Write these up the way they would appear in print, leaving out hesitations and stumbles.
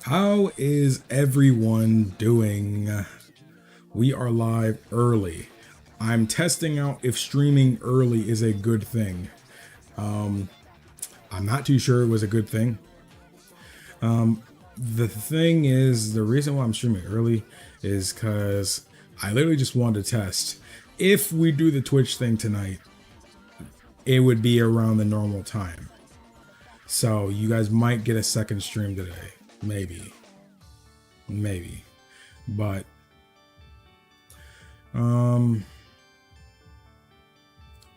How is everyone doing? We are live early. I'm testing out if streaming early is a good thing. I'm not too sure it was a good thing. The thing is, the reason why I'm streaming early is because I literally just wanted to test. If we do the Twitch thing tonight, it would be around the normal time. So you guys might get a second stream today. Maybe. But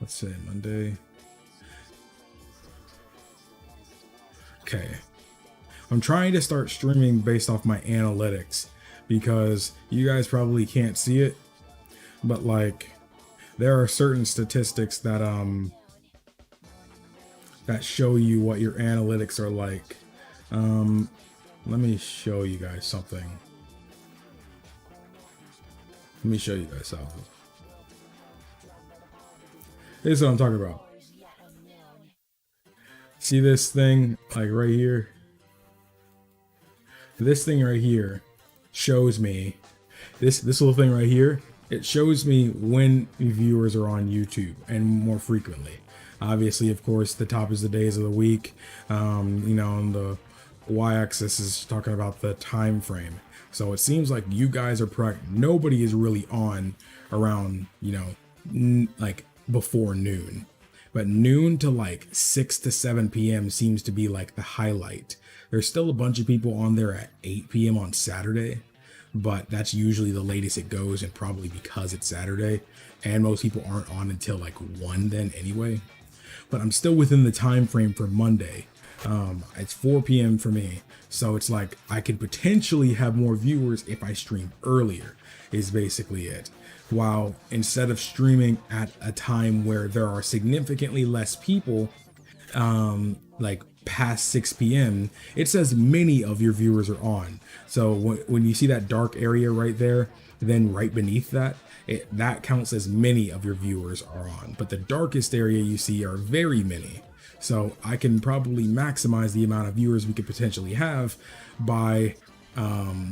let's say Monday. Okay. I'm trying to start streaming based off my analytics because you guys probably can't see it, but like there are certain statistics that that show you what your analytics are like. Let me show you guys something. This is what I'm talking about. See this thing like right here? This thing right here shows me this little thing right here. It shows me when viewers are on YouTube and more frequently. Obviously, of course, the top is the days of the week. You know, on the y-axis is talking about the time frame. So it seems like you guys are nobody is really on around, you know, like before noon. But noon to like 6 to 7 p.m. seems to be like the highlight. There's still a bunch of people on there at 8 p.m. on Saturday, but that's usually the latest it goes, and probably because it's Saturday, and most people aren't on until like 1 then anyway. But I'm still within the time frame for Monday. It's 4 p.m. for me, so it's like I could potentially have more viewers if I stream earlier, is basically it. While instead of streaming at a time where there are significantly less people, like past 6 p.m., it says many of your viewers are on. So when you see that dark area right there, then right beneath that, that counts as many of your viewers are on. But the darkest area you see are very many. So I can probably maximize the amount of viewers we could potentially have by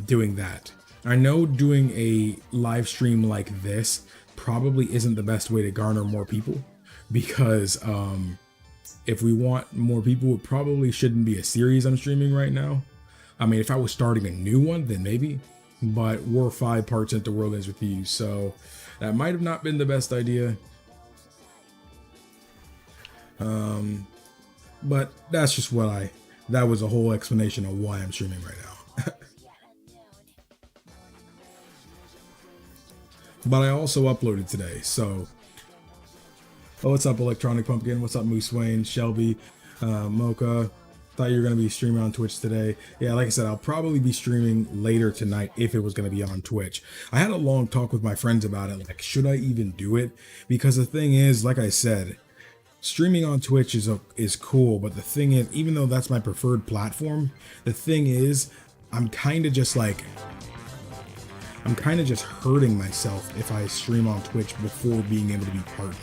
doing that. I know doing a live stream like this probably isn't the best way to garner more people, because if we want more people, it probably shouldn't be a series I'm streaming right now. I mean, if I was starting a new one, then maybe, but we're 5 parts into World Ends With You, so that might have not been the best idea. But that's just that was a whole explanation of why I'm streaming right now. But I also uploaded today, so. Oh, what's up, Electronic Pumpkin? What's up, Moose Wayne, Shelby, Mocha? Thought you were going to be streaming on Twitch today. Yeah, like I said, I'll probably be streaming later tonight if it was going to be on Twitch. I had a long talk with my friends about it, like, should I even do it? Because the thing is, like I said, streaming on Twitch is cool, but the thing is, even though that's my preferred platform, the thing is, I'm kind of just hurting myself if I stream on Twitch before being able to be partnered.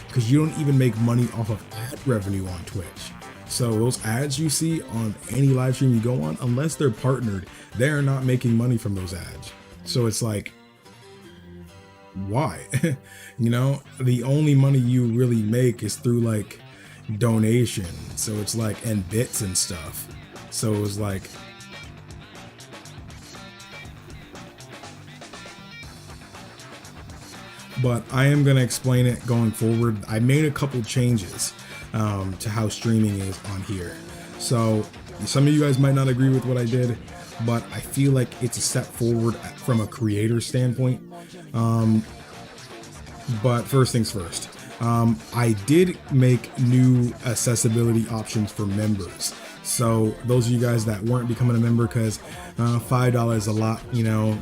Because you don't even make money off of ad revenue on Twitch. So those ads you see on any live stream you go on, unless they're partnered, they're not making money from those ads. So it's like, why? You know, the only money you really make is through like donation. So it's like, and bits and stuff. So it was like, but I am going to explain it going forward. I made a couple changes to how streaming is on here. So some of you guys might not agree with what I did, but I feel like it's a step forward from a creator standpoint. But first things first, I did make new accessibility options for members. So those of you guys that weren't becoming a member, because $5 is a lot, you know,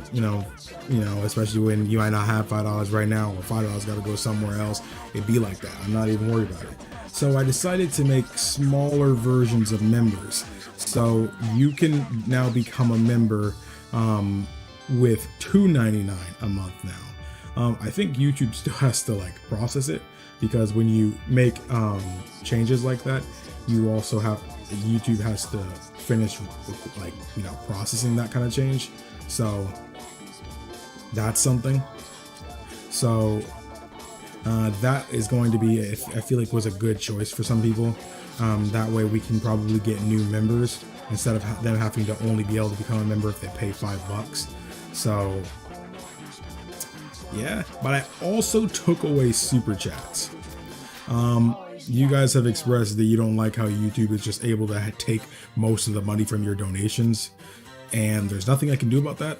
especially when you might not have $5 right now, or $5 got to go somewhere else. It'd be like that. I'm not even worried about it. So I decided to make smaller versions of members. So you can now become a member with $2.99 a month now. I think YouTube still has to like process it, because when you make changes like that, you also have YouTube has to finish like, you know, processing that kind of change. So that's something. So that is going to be, I feel like, was a good choice for some people. That way we can probably get new members instead of them having to only be able to become a member if they pay $5. So yeah, but I also took away super chats. You guys have expressed that you don't like how YouTube is just able to take most of the money from your donations, and there's nothing I can do about that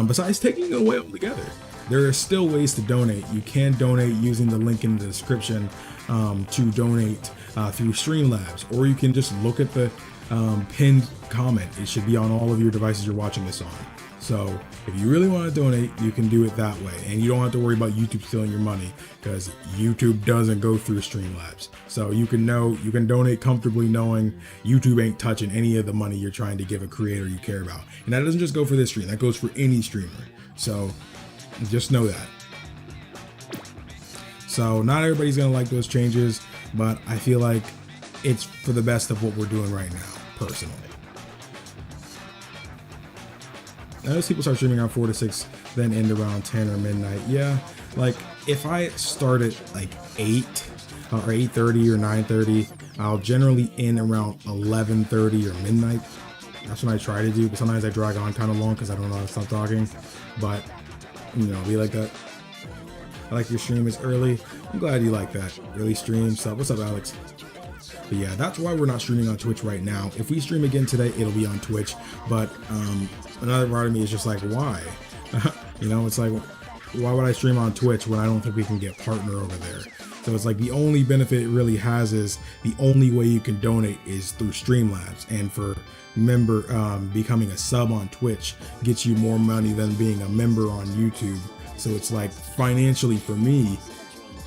besides taking it away altogether. There are still ways to donate. You can donate using the link in the description to donate through Streamlabs, or you can just look at the pinned comment. It should be on all of your devices you're watching this on. So if you really want to donate, you can do it that way, and you don't have to worry about YouTube stealing your money, because YouTube doesn't go through Streamlabs. So you can donate comfortably knowing YouTube ain't touching any of the money you're trying to give a creator you care about. And that doesn't just go for this stream, that goes for any streamer. So just know that. So not everybody's gonna like those changes, but I feel like it's for the best of what we're doing right now, personally. As people start streaming around 4 to 6, then end around 10 or midnight. Yeah, like if I start at like 8 or 8:30 or 9:30, I'll generally end around 11:30 or midnight. That's what I try to do, but sometimes I drag on kind of long because I don't know how to stop talking. But you know, we like that. I like your stream is early. I'm glad you like that. Early stream stuff. What's up, Alex? But yeah, that's why we're not streaming on Twitch right now. If we stream again today, it'll be on Twitch. But another part of me is just like, why? You know, it's like, why would I stream on Twitch when I don't think we can get partner over there? So it's like the only benefit it really has is the only way you can donate is through Streamlabs. And for member becoming a sub on Twitch gets you more money than being a member on YouTube. So it's like financially for me,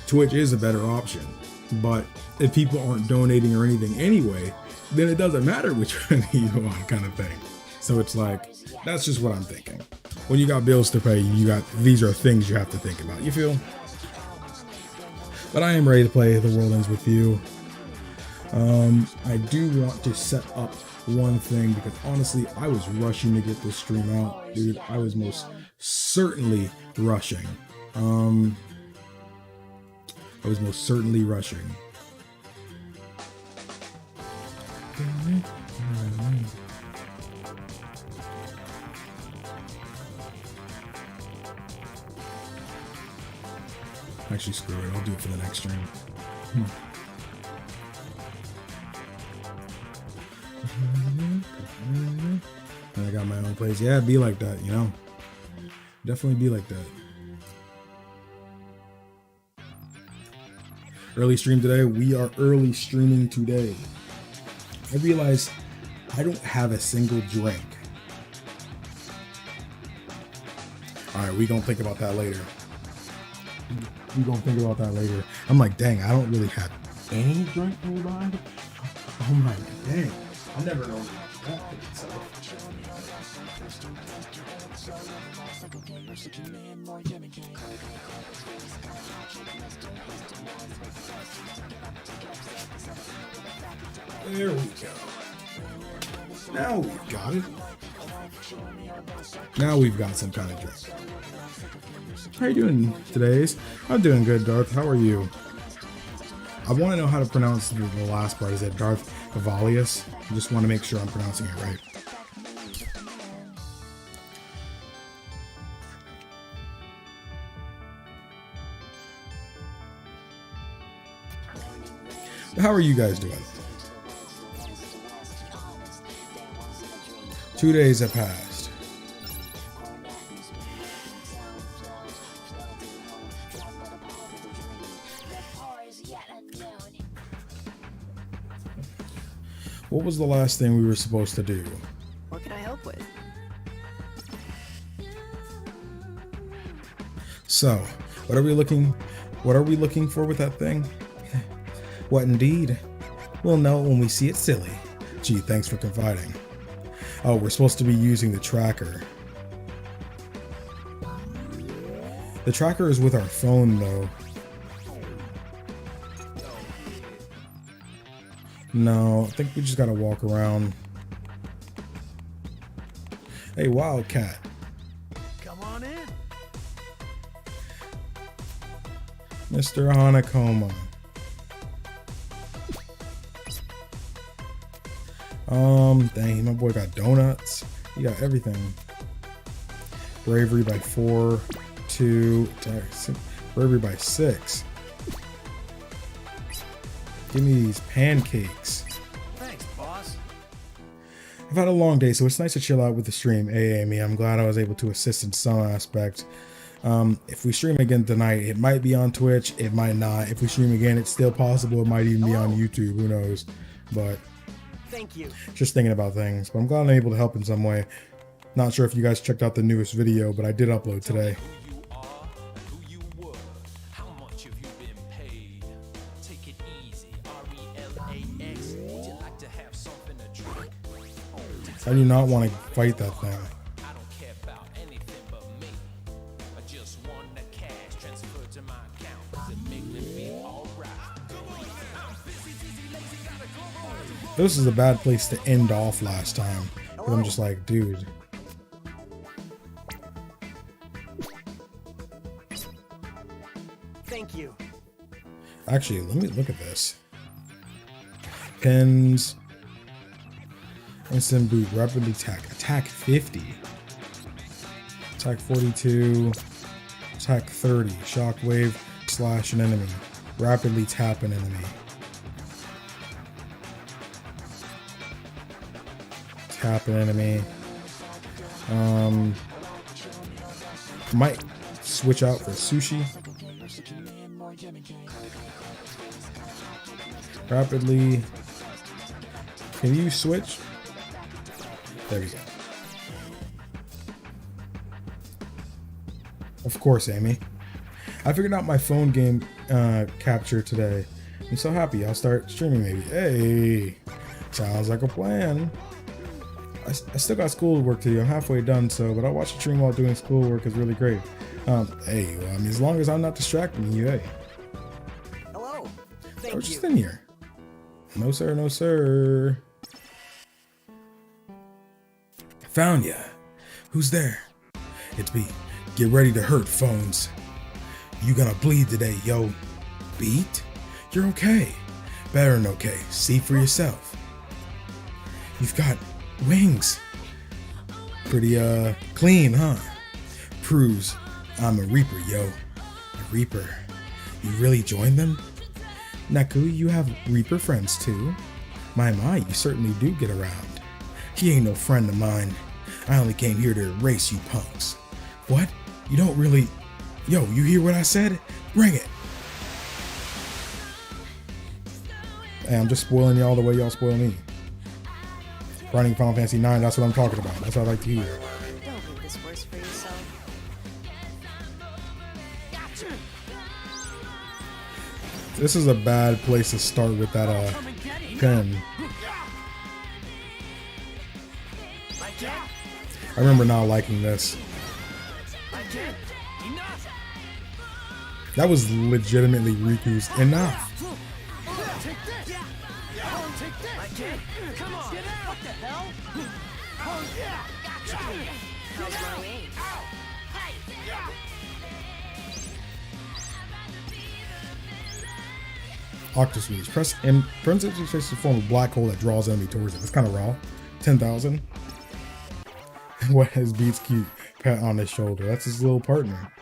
Twitch is a better option. But if people aren't donating or anything anyway, then it doesn't matter which one you go on, kind of thing. So it's like, that's just what I'm thinking. When you got bills to pay, these are things you have to think about. You feel? But I am ready to play The World Ends With You. I do want to set up one thing, because honestly, I was rushing to get this stream out, dude. I was most certainly rushing. I was most certainly rushing. Actually, screw it. I'll do it for the next stream. And I got my own place. Yeah, be like that, you know? Definitely be like that. Early stream today. We are early streaming today. I realize I don't have a single drink. Alright, we gonna think about that later. I'm like, dang, I don't really have any drink nearby. Oh my, dang. I never know that. So. There we go. Now we've got it. Now we've got some kind of drink. How are you doing today? I'm doing good, Darth. How are you? I want to know how to pronounce the last part. Is it Darth Avalius? I just want to make sure I'm pronouncing it right. How are you guys doing? 2 days have passed. What was the last thing we were supposed to do? What can I help with? So, what are we looking for with that thing? What indeed? We'll know when we see it, silly. Gee, thanks for confiding. Oh, we're supposed to be using the tracker. The tracker is with our phone, though. No, I think we just gotta walk around. Hey, Wildcat. Come on in. Mr. Hanakoma. Dang, my boy got donuts. He got everything. Bravery by 4, 2, bravery by 6. Give me these pancakes. Thanks, boss. I've had a long day, so it's nice to chill out with the stream. Hey, Amy, I'm glad I was able to assist in some aspect. If we stream again tonight, it might be on Twitch, it might not. If we stream again, it's still possible. It might even be on YouTube, who knows. But Thank you. just thinking about things. But I'm glad I'm able to help in some way. Not sure if you guys checked out the newest video, but I did upload today. Who you are and who you were. How much have you been paid? Take it easy. RELAX. Would you like to have something to drink? I do not want to fight that thing. I don't care about anything but me. I just want the cash transferred to my account. Does it make me feel alright? This is a bad place to end off last time. But I'm just like, dude. Thank you. Actually, let me look at this. Pins. Instant boot. Rapidly attack. Attack 50. Attack 42. Attack 30. Shockwave. Slash an enemy. Rapidly tap an enemy. Tap an enemy. Might switch out for sushi. Rapidly. Can you switch? There we go. Of course, Amy. I figured out my phone game capture today. I'm so happy. I'll start streaming maybe. Hey, sounds like a plan. I still got schoolwork to do. I'm halfway done, but I'll watch the stream while doing schoolwork is really great. Hey, well, I mean, as long as I'm not distracting you, hey. Hello. I Thank was you. just in here. No, sir, no, sir. Found ya. Who's there? It's me. Get ready to hurt, phones. You gonna bleed today, yo. Beat? You're okay. Better than okay. See for yourself. You've got wings. Pretty, clean, huh? Proves I'm a Reaper, yo. A Reaper. You really joined them? Neku, you have Reaper friends too? My, you certainly do get around. He ain't no friend of mine. I only came here to erase you punks. What? You don't really... Yo, you hear what I said? Bring it! Hey, I'm just spoiling y'all the way y'all spoil me. Running Final Fantasy 9, that's what I'm talking about. That's what I like to hear. Don't make this worse for yourself. This is a bad place to start with that pen. I remember not liking this. That was legitimately Riku's enough. Come on. What the hell? How's my aim? Octoswitch. Press M. Press M to form a black hole that draws enemy towards it. It's kind of raw. 10,000. What has Beats cute? Pat on his shoulder. That's his little partner.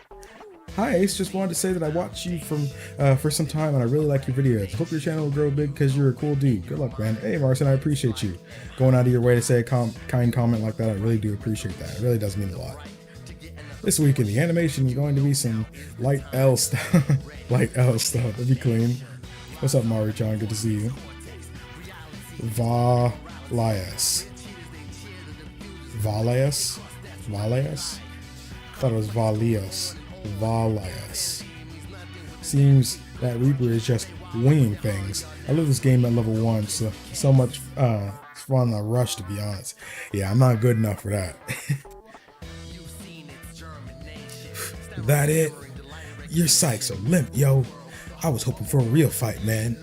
Hi Ace, just wanted to say that I watched you for some time and I really like your videos. Hope your channel will grow big because you're a cool dude. Good luck, man. Hey Marcin, I appreciate you going out of your way to say a kind comment like that. I really do appreciate that. It really does mean a lot. This week in the animation is going to be some light L stuff. Light L stuff. That'd be clean. What's up, Maru-chan? Good to see you. Valias. Valias? Valias? I thought it was Valias. Valias. Seems that Reaper is just winging things. I love this game at level 1, so much fun to rush, to be honest. Yeah, I'm not good enough for that. That it? Your psych's a limp, yo. I was hoping for a real fight, man.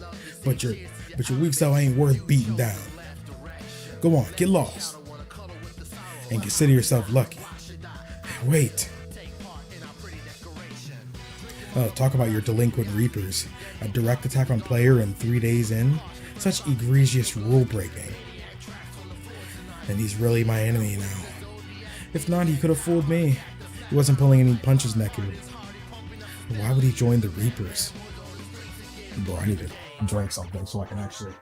But your but your weak self ain't worth beating down. Go on, get lost. And consider yourself lucky. Wait. Oh, talk about your delinquent reapers. A direct attack on player and 3 days in? Such egregious rule breaking. And he's really my enemy now. If not, he could have fooled me. He wasn't pulling any punches, Neku. Why would he join the Reapers? Bro, I need to drink something so I can actually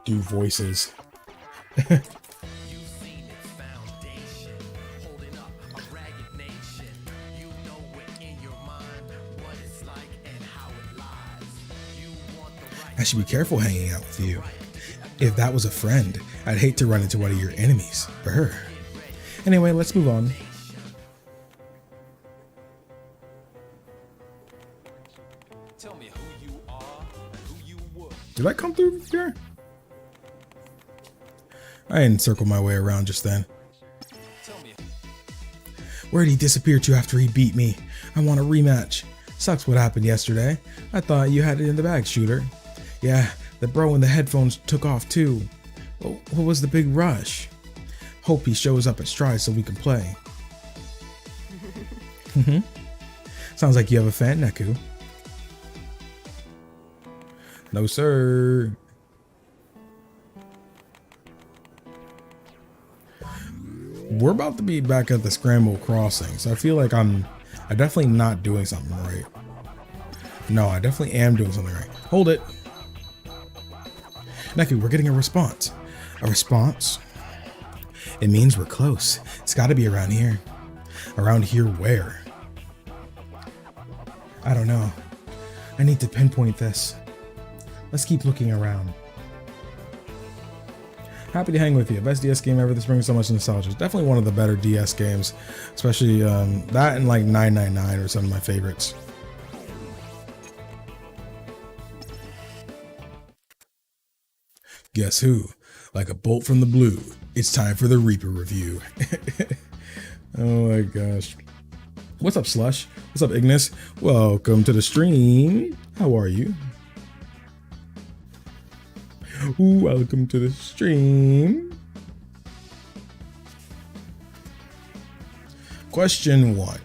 do voices. I should be careful hanging out with you. If that was a friend, I'd hate to run into one of your enemies. Brr. Anyway, let's move on. Tell me who you are, who you were. Did I come through here? I didn't circle my way around just then. Tell me. Where'd he disappear to after he beat me? I want a rematch. Sucks what happened yesterday. I thought you had it in the bag, shooter. Yeah, the bro in the headphones took off too. What was the big rush? Hope he shows up at Stride so we can play. Sounds like you have a fan, Neku. No, sir. We're about to be back at the Scramble Crossing, so I feel like I'm definitely not doing something right. No, I definitely am doing something right. Hold it. Neku, we're getting a response. A response? It means we're close. It's got to be around here. Around here where? I don't know. I need to pinpoint this. Let's keep looking around. Happy to hang with you. Best DS game ever. This brings so much nostalgia. It's definitely one of the better DS games, especially that and like 999 are some of my favorites. Guess who? Like a bolt from the blue, it's time for the Reaper review. Oh my gosh. What's up, Slush? What's up, Ignis? Welcome to the stream. How are you? Welcome to the stream. Question 1.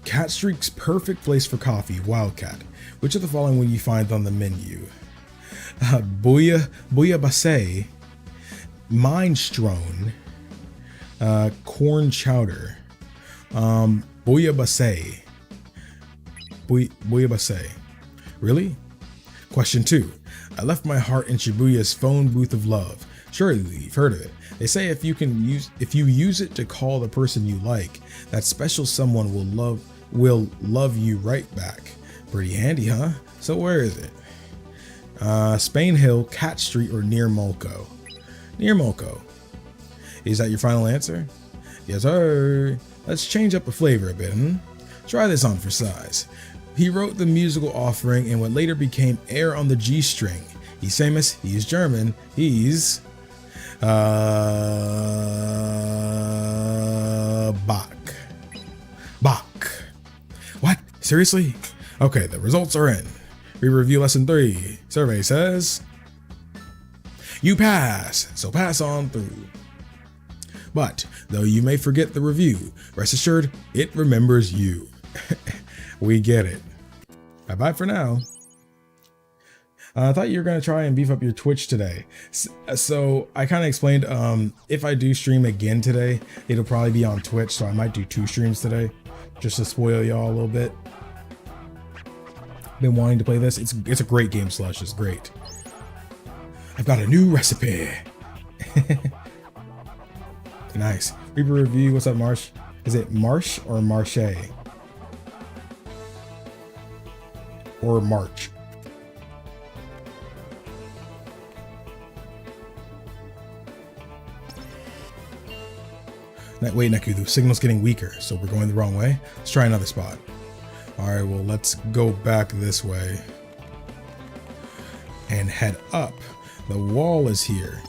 Cat Streak's perfect place for coffee, Wildcat. Which of the following will you find on the menu? Bouillabaisse, minestrone, corn chowder, bouillabaisse. Bouillabaisse. Really? Question 2. I left my heart in Shibuya's phone booth of love. Surely you've heard of it. They say if you use it to call the person you like, that special someone will love you right back. Pretty handy, huh? So where is it? Spain Hill, Cat Street, or near Molko? Near Molko. Is that your final answer? Yes, sir. Let's change up the flavor a bit, Try this on for size. He wrote the musical offering in what later became Air on the G String. He's famous, he's German, he's Bach. Bach. What? Seriously? Okay, the results are in. Re-review lesson 3. Survey says you pass, so pass on through. But though you may forget the review, rest assured it remembers you. We get it. Bye bye for now. I thought you were gonna try and beef up your Twitch today. So I kind of explained if I do stream again today, it'll probably be on Twitch. So I might do 2 streams today, just to spoil y'all a little bit. Been wanting to play this. It's a great game, Slush. It's great. I've got a new recipe. Nice. Reaper review. What's up, Marsh? Is it Marsh or Marche? Or March? Wait, Neku, the signal's getting weaker, so we're going the wrong way. Let's try another spot. All right, well, let's go back this way and head up. The wall is here.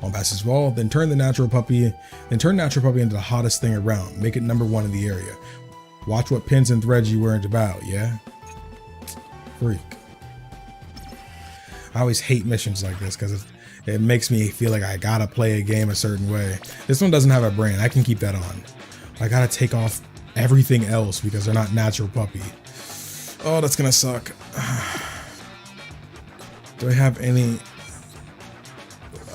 On past this wall, then turn natural puppy into the hottest thing around. Make it #1 in the area. Watch what pins and threads you wear into battle, yeah? Freak. I always hate missions like this because it makes me feel like I gotta play a game a certain way. This one doesn't have a brain. I can keep that on. I gotta take off everything else because they're not natural puppy. Oh, that's gonna suck. Do I have any?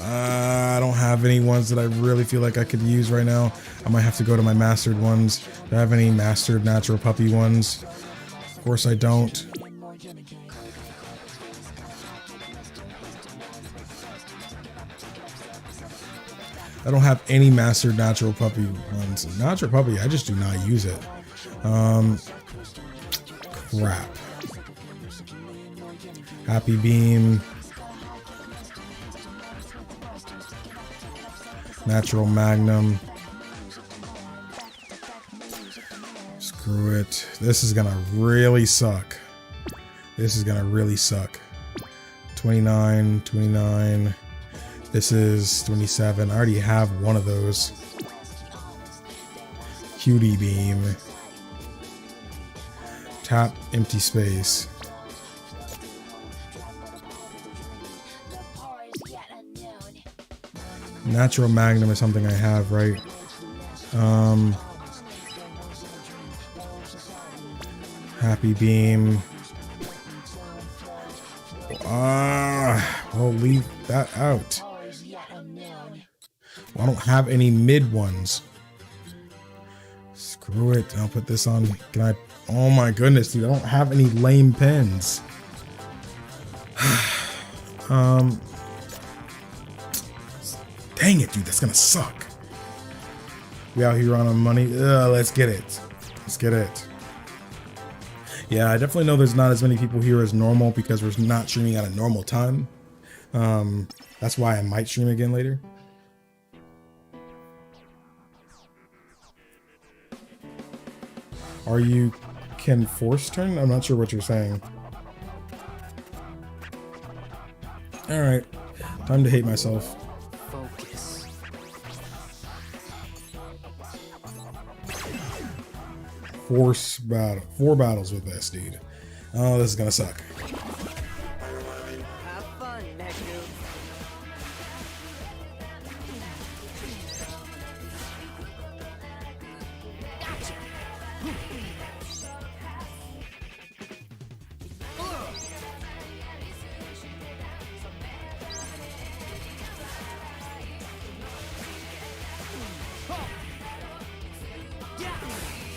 I don't have any ones that I really feel like I could use right now. I might have to go to my mastered ones. Do I have any mastered natural puppy ones? Of course I don't. I don't have any mastered natural puppy ones. Natural puppy, I just do not use it. Crap. Happy Beam. Natural Magnum. Screw it. This is gonna really suck. This is gonna really suck. 29, 29. This is 27. I already have one of those. Cutie Beam. Tap empty space. Natural Magnum is something I have, right? Happy Beam. I'll leave that out. Well, I don't have any mid ones. Screw it. I'll put this on. Can I? Oh my goodness, dude. I don't have any lame pens. Dang it, dude. That's gonna suck. We out here on our money. Let's get it. Let's get it. Yeah, I definitely know there's not as many people here as normal because we're not streaming at a normal time. That's why I might stream again later. Are you can force turn? I'm not sure what you're saying. Alright, time to hate myself. Focus. Force battle. 4 battles with this dude. Oh, this is gonna suck. Have fun, Neku.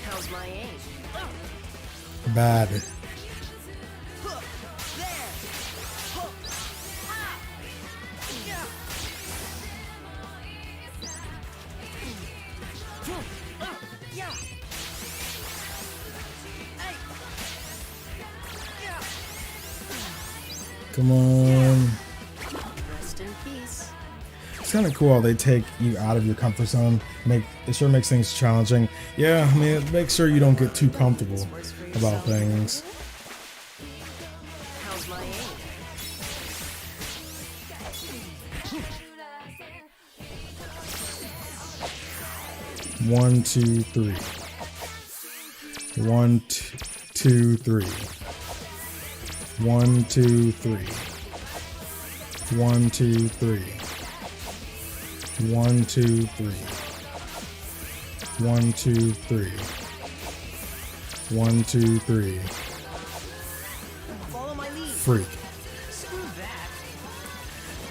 How's my aim? Bad. Come on. Rest in peace. It's kind of cool how they take you out of your comfort zone. It sure makes things challenging. Yeah, I mean, make sure you don't get too comfortable about things. How's my aim? One, two, three. 1, 2, 3. 1, 2, 3. 1, 2, 3. 1, 2, 3. 1, 2, 3. 1, 2, 3. Follow my lead. Freak. Screw that.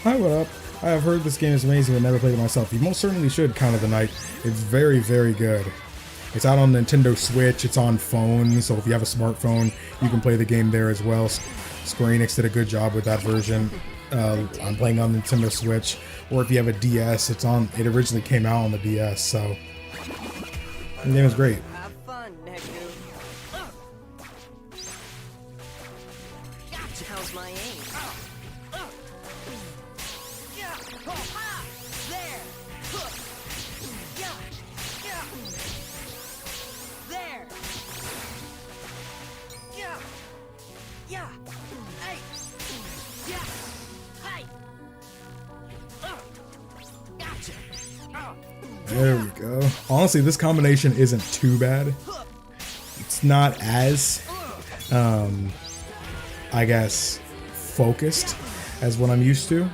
Hi, what up? I have heard this game is amazing but never played it myself. You most certainly should, Count of the Night. It's very, very good. It's out on Nintendo Switch, it's on phone, so if you have a smartphone, you can play the game there as well. Square Enix did a good job with that version. I'm playing on Nintendo Switch, or if you have a DS, it originally came out on the DS, so the game is great. Have fun, Neku. How's my aim? There. There. Yeah. Hey. Yeah. Hey. Gotcha. There we go. Honestly, this combination isn't too bad. It's not as, I guess, focused as what I'm used to.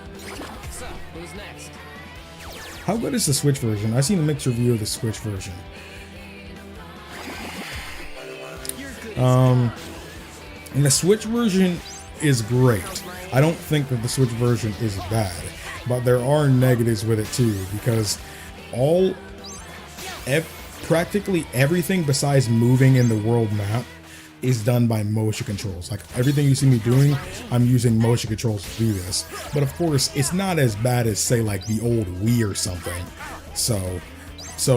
So, who's next? How good is the Switch version? I've seen a mixed review of the Switch version. And the Switch version is great. I don't think that the Switch version is bad, but there are negatives with it too, because practically everything besides moving in the world map is done by motion controls. Like everything you see me doing, I'm using motion controls to do this. But of course, it's not as bad as say like the old Wii or something. So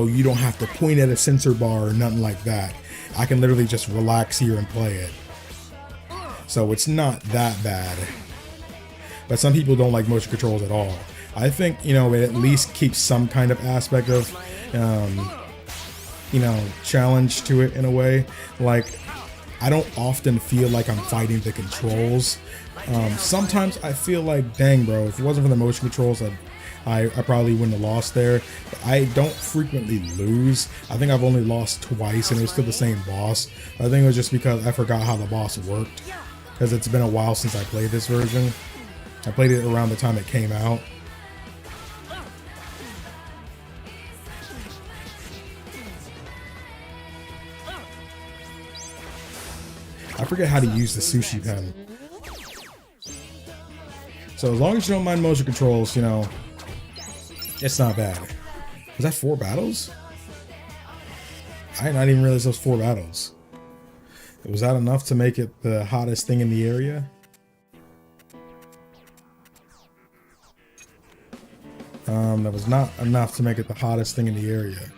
you don't have to point at a sensor bar or nothing like that. I can literally just relax here and play it. So it's not that bad. But some people don't like motion controls at all. I think, you know, it at least keeps some kind of aspect of, you know, challenge to it in a way. Like, I don't often feel like I'm fighting the controls. Sometimes I feel like, dang, bro, if it wasn't for the motion controls, I probably wouldn't have lost there. But I don't frequently lose. I think I've only lost twice and it was still the same boss. I think it was just because I forgot how the boss worked. Because it's been a while since I played this version. I played it around the time it came out. I forget how to use the sushi pen. So as long as you don't mind motion controls, you know, it's not bad. Was that 4 battles? I did not even realize those 4 battles. Was that enough to make it the hottest thing in the area? That was not enough to make it the hottest thing in the area.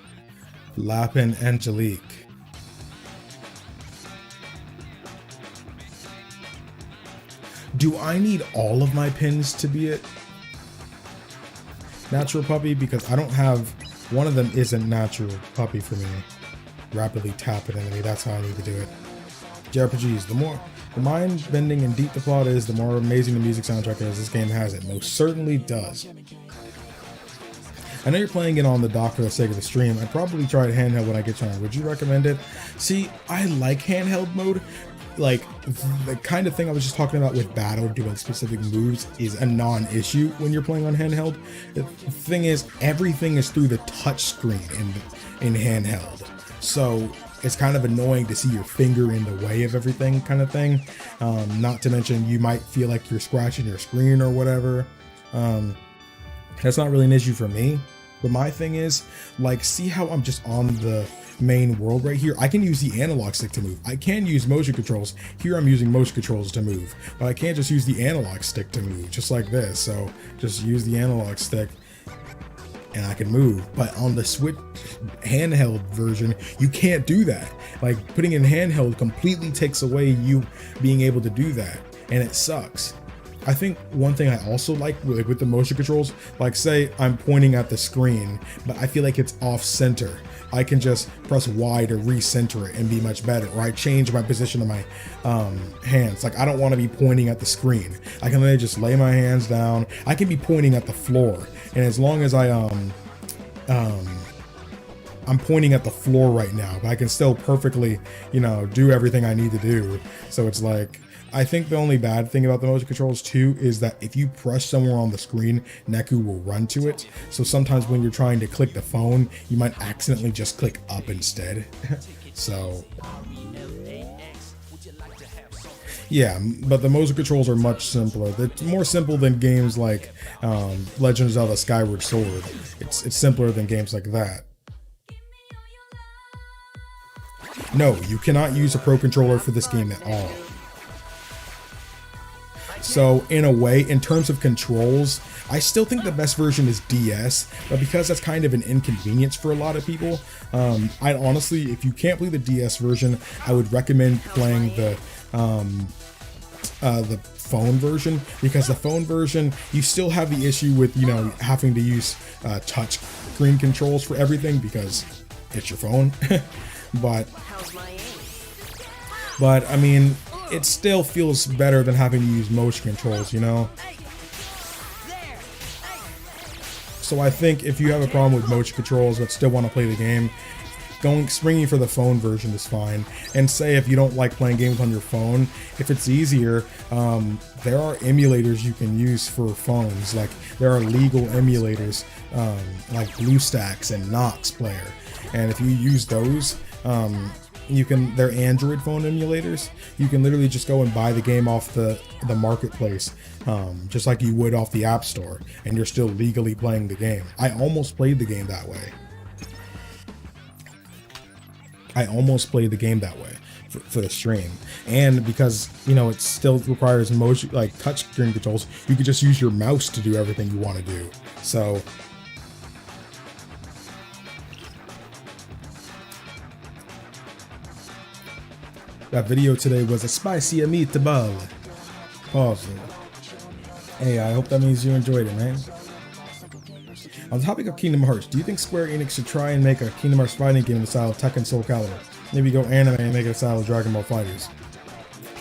Lapin Angelique. Do I need all of my pins to be it? Natural puppy, because I don't have, one of them isn't natural puppy for me. Rapidly tap it enemy, that's how I need to do it. JRPGs, the mind bending and deep the plot is, the more amazing the music soundtrack is. This game has it, most certainly does. I know you're playing it on the dock for the sake of the stream. I'd probably try it handheld when I get time. Would you recommend it? See, I like handheld mode. Like, the kind of thing I was just talking about with battle, doing specific moves, is a non-issue when you're playing on handheld. The thing is, everything is through the touch screen in handheld. So it's kind of annoying to see your finger in the way of everything kind of thing. Not to mention, you might feel like you're scratching your screen or whatever. That's not really an issue for me. But my thing is, like, see how I'm just on the main world right here? I can use the analog stick to move. I can use motion controls. Here I'm using motion controls to move. But I can't just use the analog stick to move, just like this. So just use the analog stick and I can move. But on the Switch handheld version, you can't do that. Like, putting in handheld completely takes away you being able to do that. And it sucks. I think one thing I also like with the motion controls, like say I'm pointing at the screen, but I feel like it's off center. I can just press Y to recenter it and be much better. Or I change my position of my hands. Like, I don't want to be pointing at the screen. I can literally just lay my hands down. I can be pointing at the floor. And as long as I'm pointing at the floor right now, but I can still perfectly, you know, do everything I need to do. So it's like, I think the only bad thing about the motion controls too is that if you press somewhere on the screen, Neku will run to it. So sometimes when you're trying to click the phone, you might accidentally just click up instead. So yeah, but the motion controls are much simpler. They're more simple than games like Legend of Zelda Skyward Sword. It's simpler than games like that. No, you cannot use a Pro Controller for this game at all. So in a way, in terms of controls, I still think the best version is DS, but because that's kind of an inconvenience for a lot of people, I honestly, if you can't play the DS version, I would recommend playing the phone version, because the phone version, you still have the issue with, you know, having to use touch screen controls for everything because it's your phone. But I mean, it still feels better than having to use motion controls, you know? So I think if you have a problem with motion controls but still want to play the game, springing for the phone version is fine. And say if you don't like playing games on your phone, if it's easier, there are emulators you can use for phones. Like there are legal emulators like BlueStacks and Nox Player, and if you use those, they're Android phone emulators. You can literally just go and buy the game off the marketplace, just like you would off the App Store, and you're still legally playing the game. I almost played the game that way. For the stream, and because it still requires motion, like touch screen controls, you could just use your mouse to do everything you want to do. So that video today was a spicy meatball. Pause. Hey, I hope that means you enjoyed it, man. On the topic of Kingdom Hearts, do you think Square Enix should try and make a Kingdom Hearts fighting game in the style of Tekken Soul Calibur? Maybe go anime and make it a style of Dragon Ball FighterZ.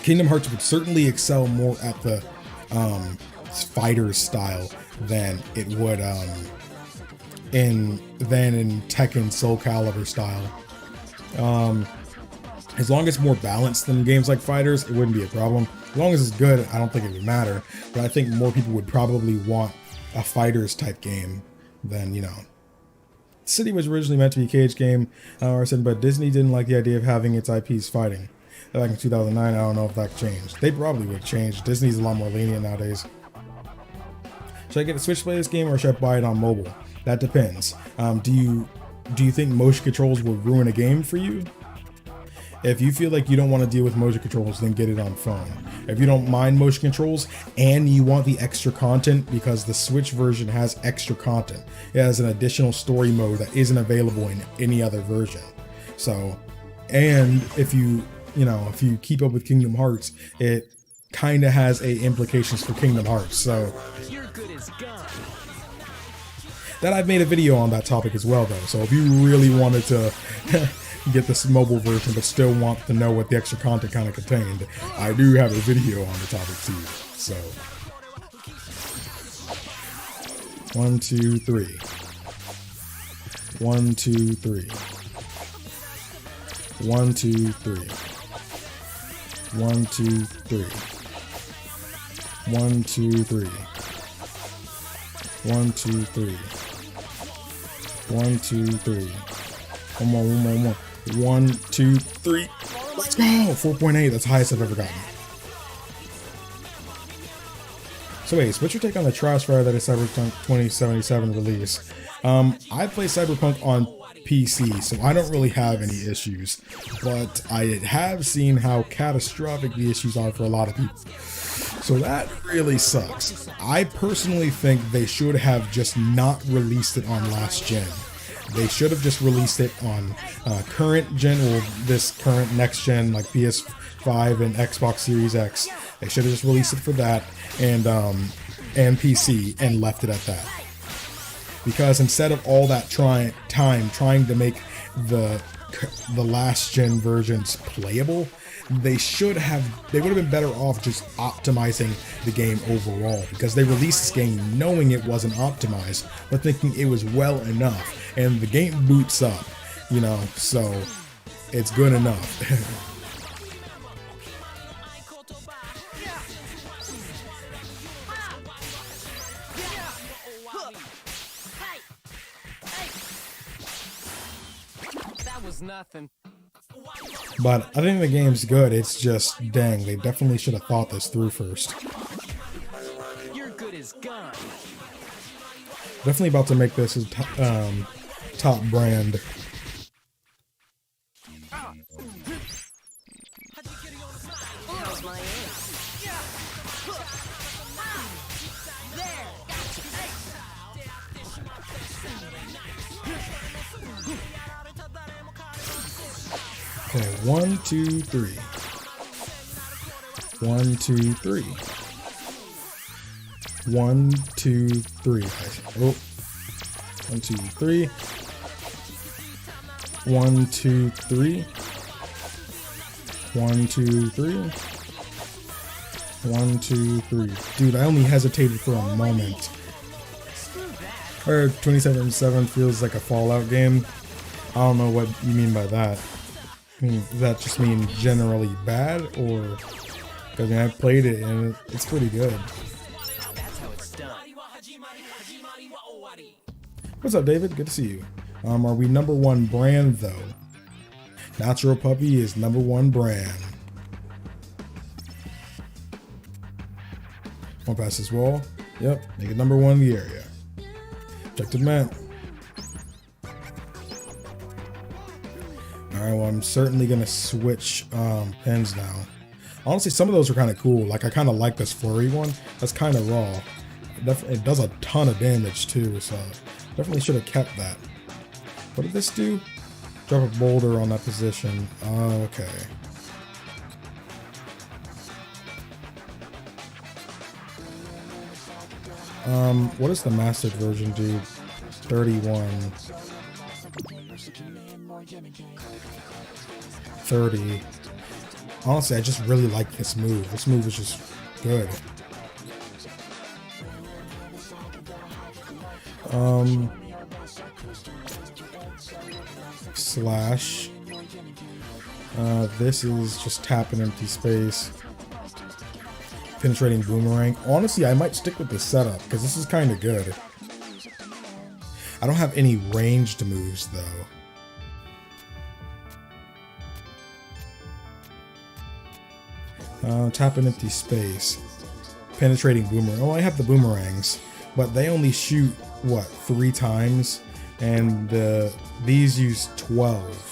Kingdom Hearts would certainly excel more at the fighters style than it would in Tekken Soul Calibur style. As long as it's more balanced than games like Fighters, it wouldn't be a problem. As long as it's good, I don't think it would matter. But I think more people would probably want a Fighters type game than, City was originally meant to be a cage game, but Disney didn't like the idea of having its IPs fighting. Back in 2009, I don't know if that changed. They probably would change. Disney's a lot more lenient nowadays. Should I get a Switch to play this game, or should I buy it on mobile? That depends. Do you think motion controls will ruin a game for you? If you feel like you don't want to deal with motion controls, then get it on phone. If you don't mind motion controls and you want the extra content, because the Switch version has extra content. It has an additional story mode that isn't available in any other version. So, and if you keep up with Kingdom Hearts, it kind of has implications for Kingdom Hearts. So, that I've made a video on that topic as well, though. So if you really wanted to get this mobile version but still want to know what the extra content kind of contained, I do have a video on the topic too. So 1 2 3 1 2 3 1 2 3 1 2 3 1 2 3 1 2 3 1 2 3 one more. 1 2 3. Let's go. 4.8. That's the highest I've ever gotten. So Ace, what's your take on the trash fire that is Cyberpunk 2077 release? I play Cyberpunk on PC, so I don't really have any issues, but I have seen how catastrophic the issues are for a lot of people. So that really sucks. I personally think they should have just not released it on last gen. They should have just released it on current gen, or this current next gen, like PS5 and Xbox Series X. They should have just released it for that and PC and left it at that. Because instead of all that trying to make the last gen versions playable, they would have been better off just optimizing the game overall, because they released this game knowing it wasn't optimized but thinking it was well enough, and the game boots up, so it's good enough. That was nothing. But I think the game's good. It's just, dang, they definitely should have thought this through first. You're good as gone. Definitely about to make this a top brand. How's my aim? Okay, 1 2 3 1 2 3 1 2 3. Oh, 1 2 3 1 2 3 1 2 3 1 2 3. Dude, I only hesitated for a moment. Or 2077 feels like a Fallout game. I don't know what you mean by that. I mean, does that just mean generally bad, or because I played it and it's pretty good. That's how it's done. What's up, David? Good to see you. Are we #1 brand though? Natural Puppy is #1 brand. Want to pass this wall? Yep, make it #1 in the area. Check the map. Alright, well, I'm certainly gonna switch pins now. Honestly, some of those are kind of cool. Like, I kind of like this flurry one. That's kind of raw. It does a ton of damage too, so definitely should have kept that. What did this do? Drop a boulder on that position. Oh, okay. What does the mastered version do? 31. 30. Honestly, I just really like this move. This move is just good. Slash. This is just tap an empty space. Penetrating boomerang. Honestly, I might stick with the setup because this is kind of good. I don't have any ranged moves though. Tap an empty space. Penetrating boomerang. Oh, I have the boomerangs, but they only shoot what, 3 times, and these use 12.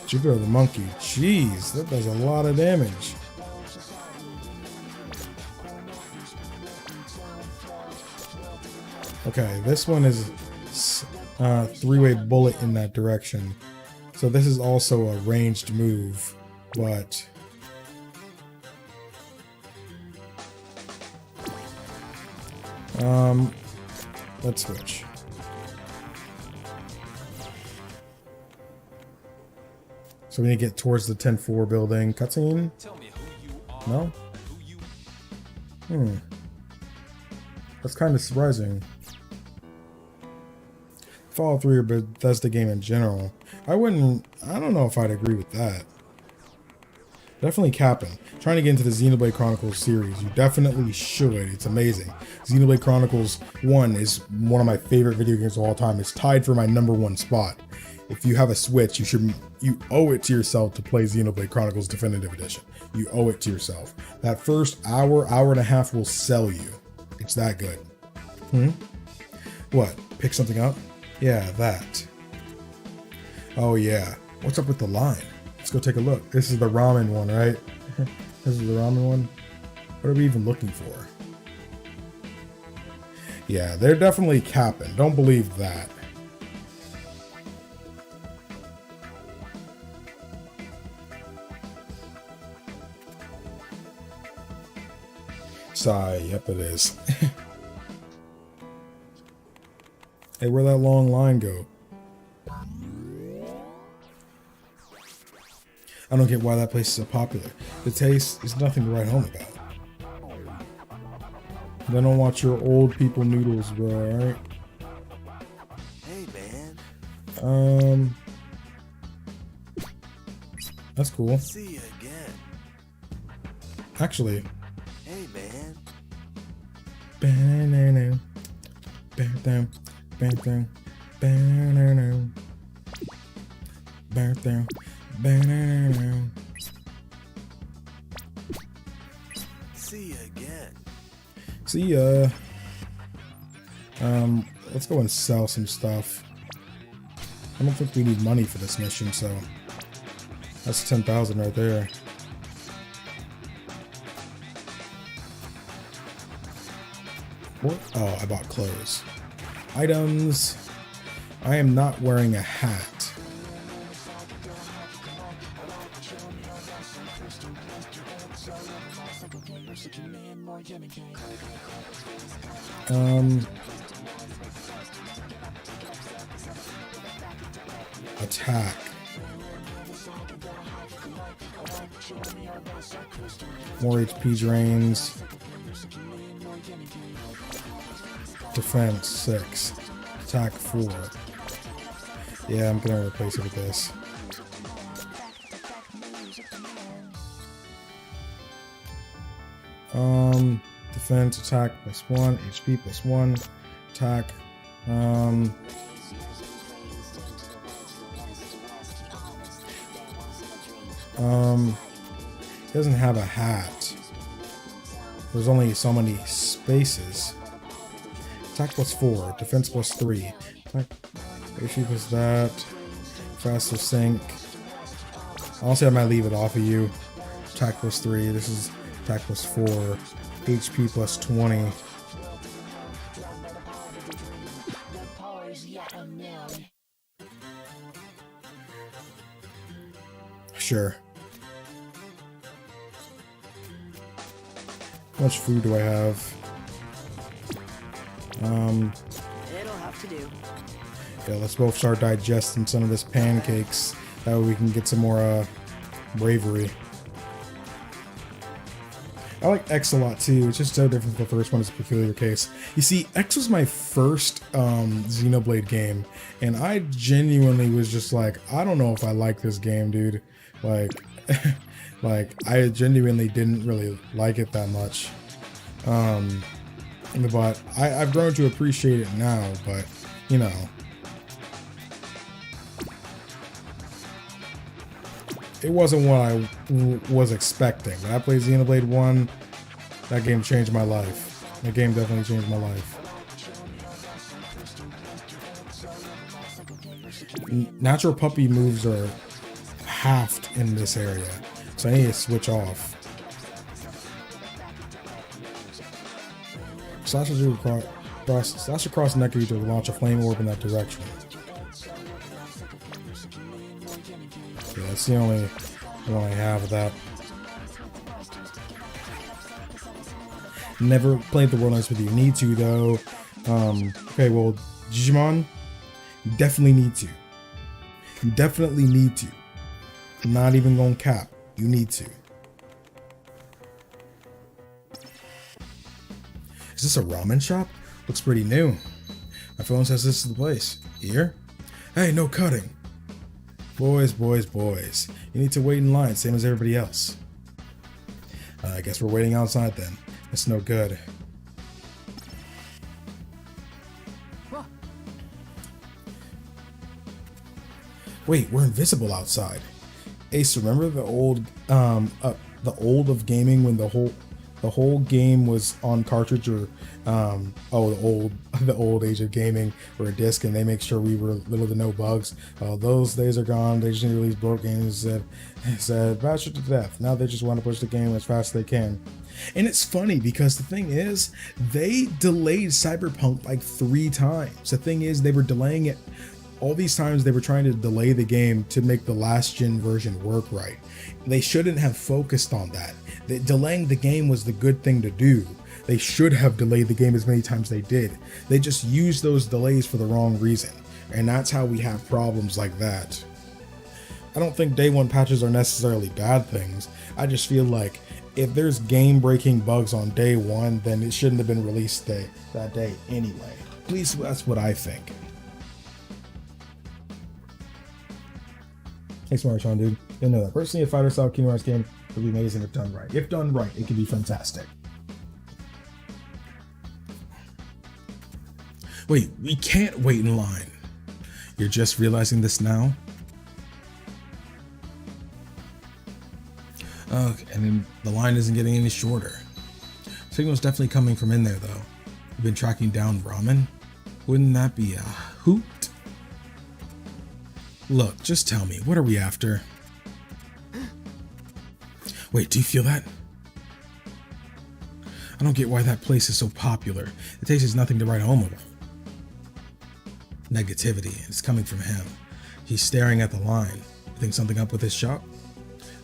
Jupiter the monkey. Jeez, that does a lot of damage. Okay, this one is 3-way bullet in that direction. So this is also a ranged move, but let's switch. So we need to get towards the 10-4 building. Cutscene? Tell me who you are. No? Who you That's kind of surprising. Fallout 3 or Bethesda game in general. I don't know if I'd agree with that. Definitely capping. Trying to get into the Xenoblade Chronicles series. You definitely should. It's amazing. Xenoblade Chronicles 1 is one of my favorite video games of all time. It's tied for my #1 spot. If you have a Switch, you owe it to yourself to play Xenoblade Chronicles Definitive Edition. You owe it to yourself. That first hour and a half will sell you. It's that good. What? Pick something up? Yeah, that. Oh yeah. What's up with the line? Let's go take a look. This is the ramen one, right? This is the ramen one. What are we even looking for? Yeah, they're definitely capping. Don't believe that. Sigh, yep it is. Hey, where'd that long line go? I don't get why that place is so popular. The taste is nothing to write home about. They don't want your old people noodles, bro, alright? Hey, man. That's cool. See you again. Actually. Hey, man. Banana. Bam, bam, banana. Bam, banana. See you again. See ya. Let's go and sell some stuff. I don't think we need money for this mission, so that's 10,000 right there. What? Oh, I bought clothes. Items. I am not wearing a hat. Attack. More HP drains. defense 6, attack 4. Yeah, I'm gonna replace it with this. Defense, attack +1, HP +1, attack. Doesn't have a hat. There's only so many spaces. Attack +4, defense +3. Attack, HP plus that. Faster sync. Honestly, I might leave it off of you. Attack +3. This is attack +4. HP +20. Sure. How much food do I have? It'll have to do. Yeah, let's both start digesting some of this pancakes. That way we can get some more bravery. I like X a lot too. It's just so different from the first one. It's a peculiar case. You see, X was my first Xenoblade game, and I genuinely was just like, I don't know if I like this game, dude. Like, like I genuinely didn't really like it that much. But I've grown to appreciate it now. But you know, it wasn't what I was expecting. When I played Xenoblade 1, that game changed my life. That game definitely changed my life. Natural puppy moves are halved in this area, so I need to switch off. Slash across Neku to launch a flame orb in that direction. Yeah, that's the only one I have of that. Never played the World Nights with you. Need to though. Okay, well, Digimon, you definitely need to. You definitely need to. I'm not even gonna cap. You need to. Is this a ramen shop? Looks pretty new. My phone says this is the place. Here? Hey, no cutting. Boys, boys, boys. You need to wait in line, same as everybody else. I guess we're waiting outside then. That's no good. Wait, we're invisible outside. Ace, remember the old of gaming when the whole game was on cartridge, or the old age of gaming, or a disc, and they make sure we were little to no bugs. Those days are gone. They just need to release broke games that said bastard to death. Now they just want to push the game as fast as they can. And it's funny because the thing is, they delayed Cyberpunk like 3 times. The thing is, they were delaying it all these times. They were trying to delay the game to make the last gen version work right. They shouldn't have focused on that. Delaying the game was the good thing to do. They should have delayed the game as many times they did. They just used those delays for the wrong reason. And that's how we have problems like that. I don't think day one patches are necessarily bad things. I just feel like if there's game-breaking bugs on day one, then it shouldn't have been released that day anyway. At least that's what I think. Thanks, Marshawn, dude. Didn't know that. Personally, a fighter-style Kingdom Hearts game would be amazing if done right. If done right, it could be fantastic. Wait, we can't wait in line. You're just realizing this now? Okay, and then the line isn't getting any shorter. Signal's definitely coming from in there, though. You've been tracking down ramen? Wouldn't that be a hoot? Look, just tell me, what are we after? Wait, do you feel that? I don't get why that place is so popular. The taste is nothing to write home about. Negativity, it's coming from him. He's staring at the line. You think something up with his shop?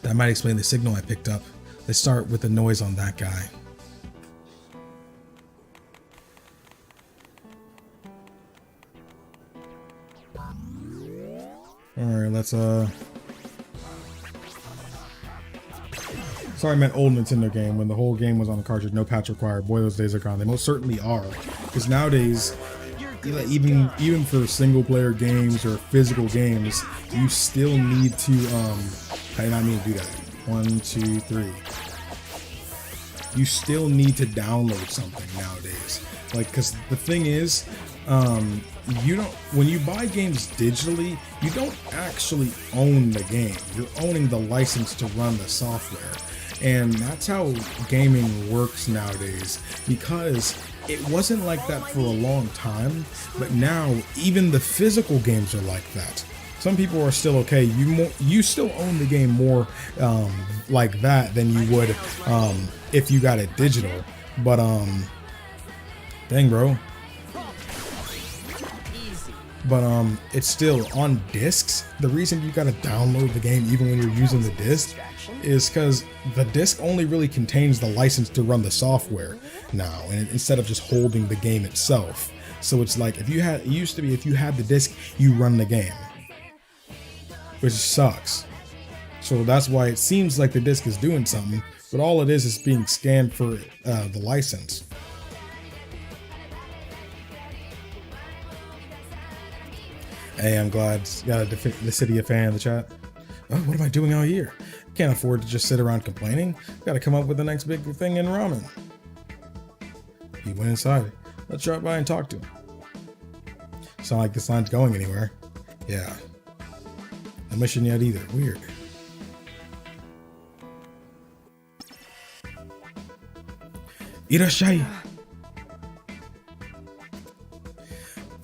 That might explain the signal I picked up. Let's start with the noise on that guy. Alright, let's Sorry, I meant old Nintendo game when the whole game was on the cartridge, no patch required. Boy, those days are gone. They most certainly are. Because nowadays, even for single player games or physical games, you still need to I did not mean to do that. 1, 2, 3. You still need to download something nowadays. Like, because the thing is, you don't, when you buy games digitally, you don't actually own the game. You're owning the license to run the software. And that's how gaming works nowadays, because it wasn't like that for a long time, but now even the physical games are like that. Some people are still okay. You still own the game more like that than you would if you got it digital. But dang, bro. But it's still on discs. The reason you gotta download the game even when you're using the disc is because the disc only really contains the license to run the software now, and instead of just holding the game itself. So it's like, if you had, it used to be if you had the disc, you run the game, which sucks. So that's why it seems like the disc is doing something, but all it is being scanned for the license. Hey, I'm glad got the city a fan in the chat. Oh, what am I doing out here? Can't afford to just sit around complaining. Got to come up with the next big thing in ramen. He went inside. Let's drop by and talk to him. It's not like this line's going anywhere. Yeah. No mission yet either. Weird. Irashai.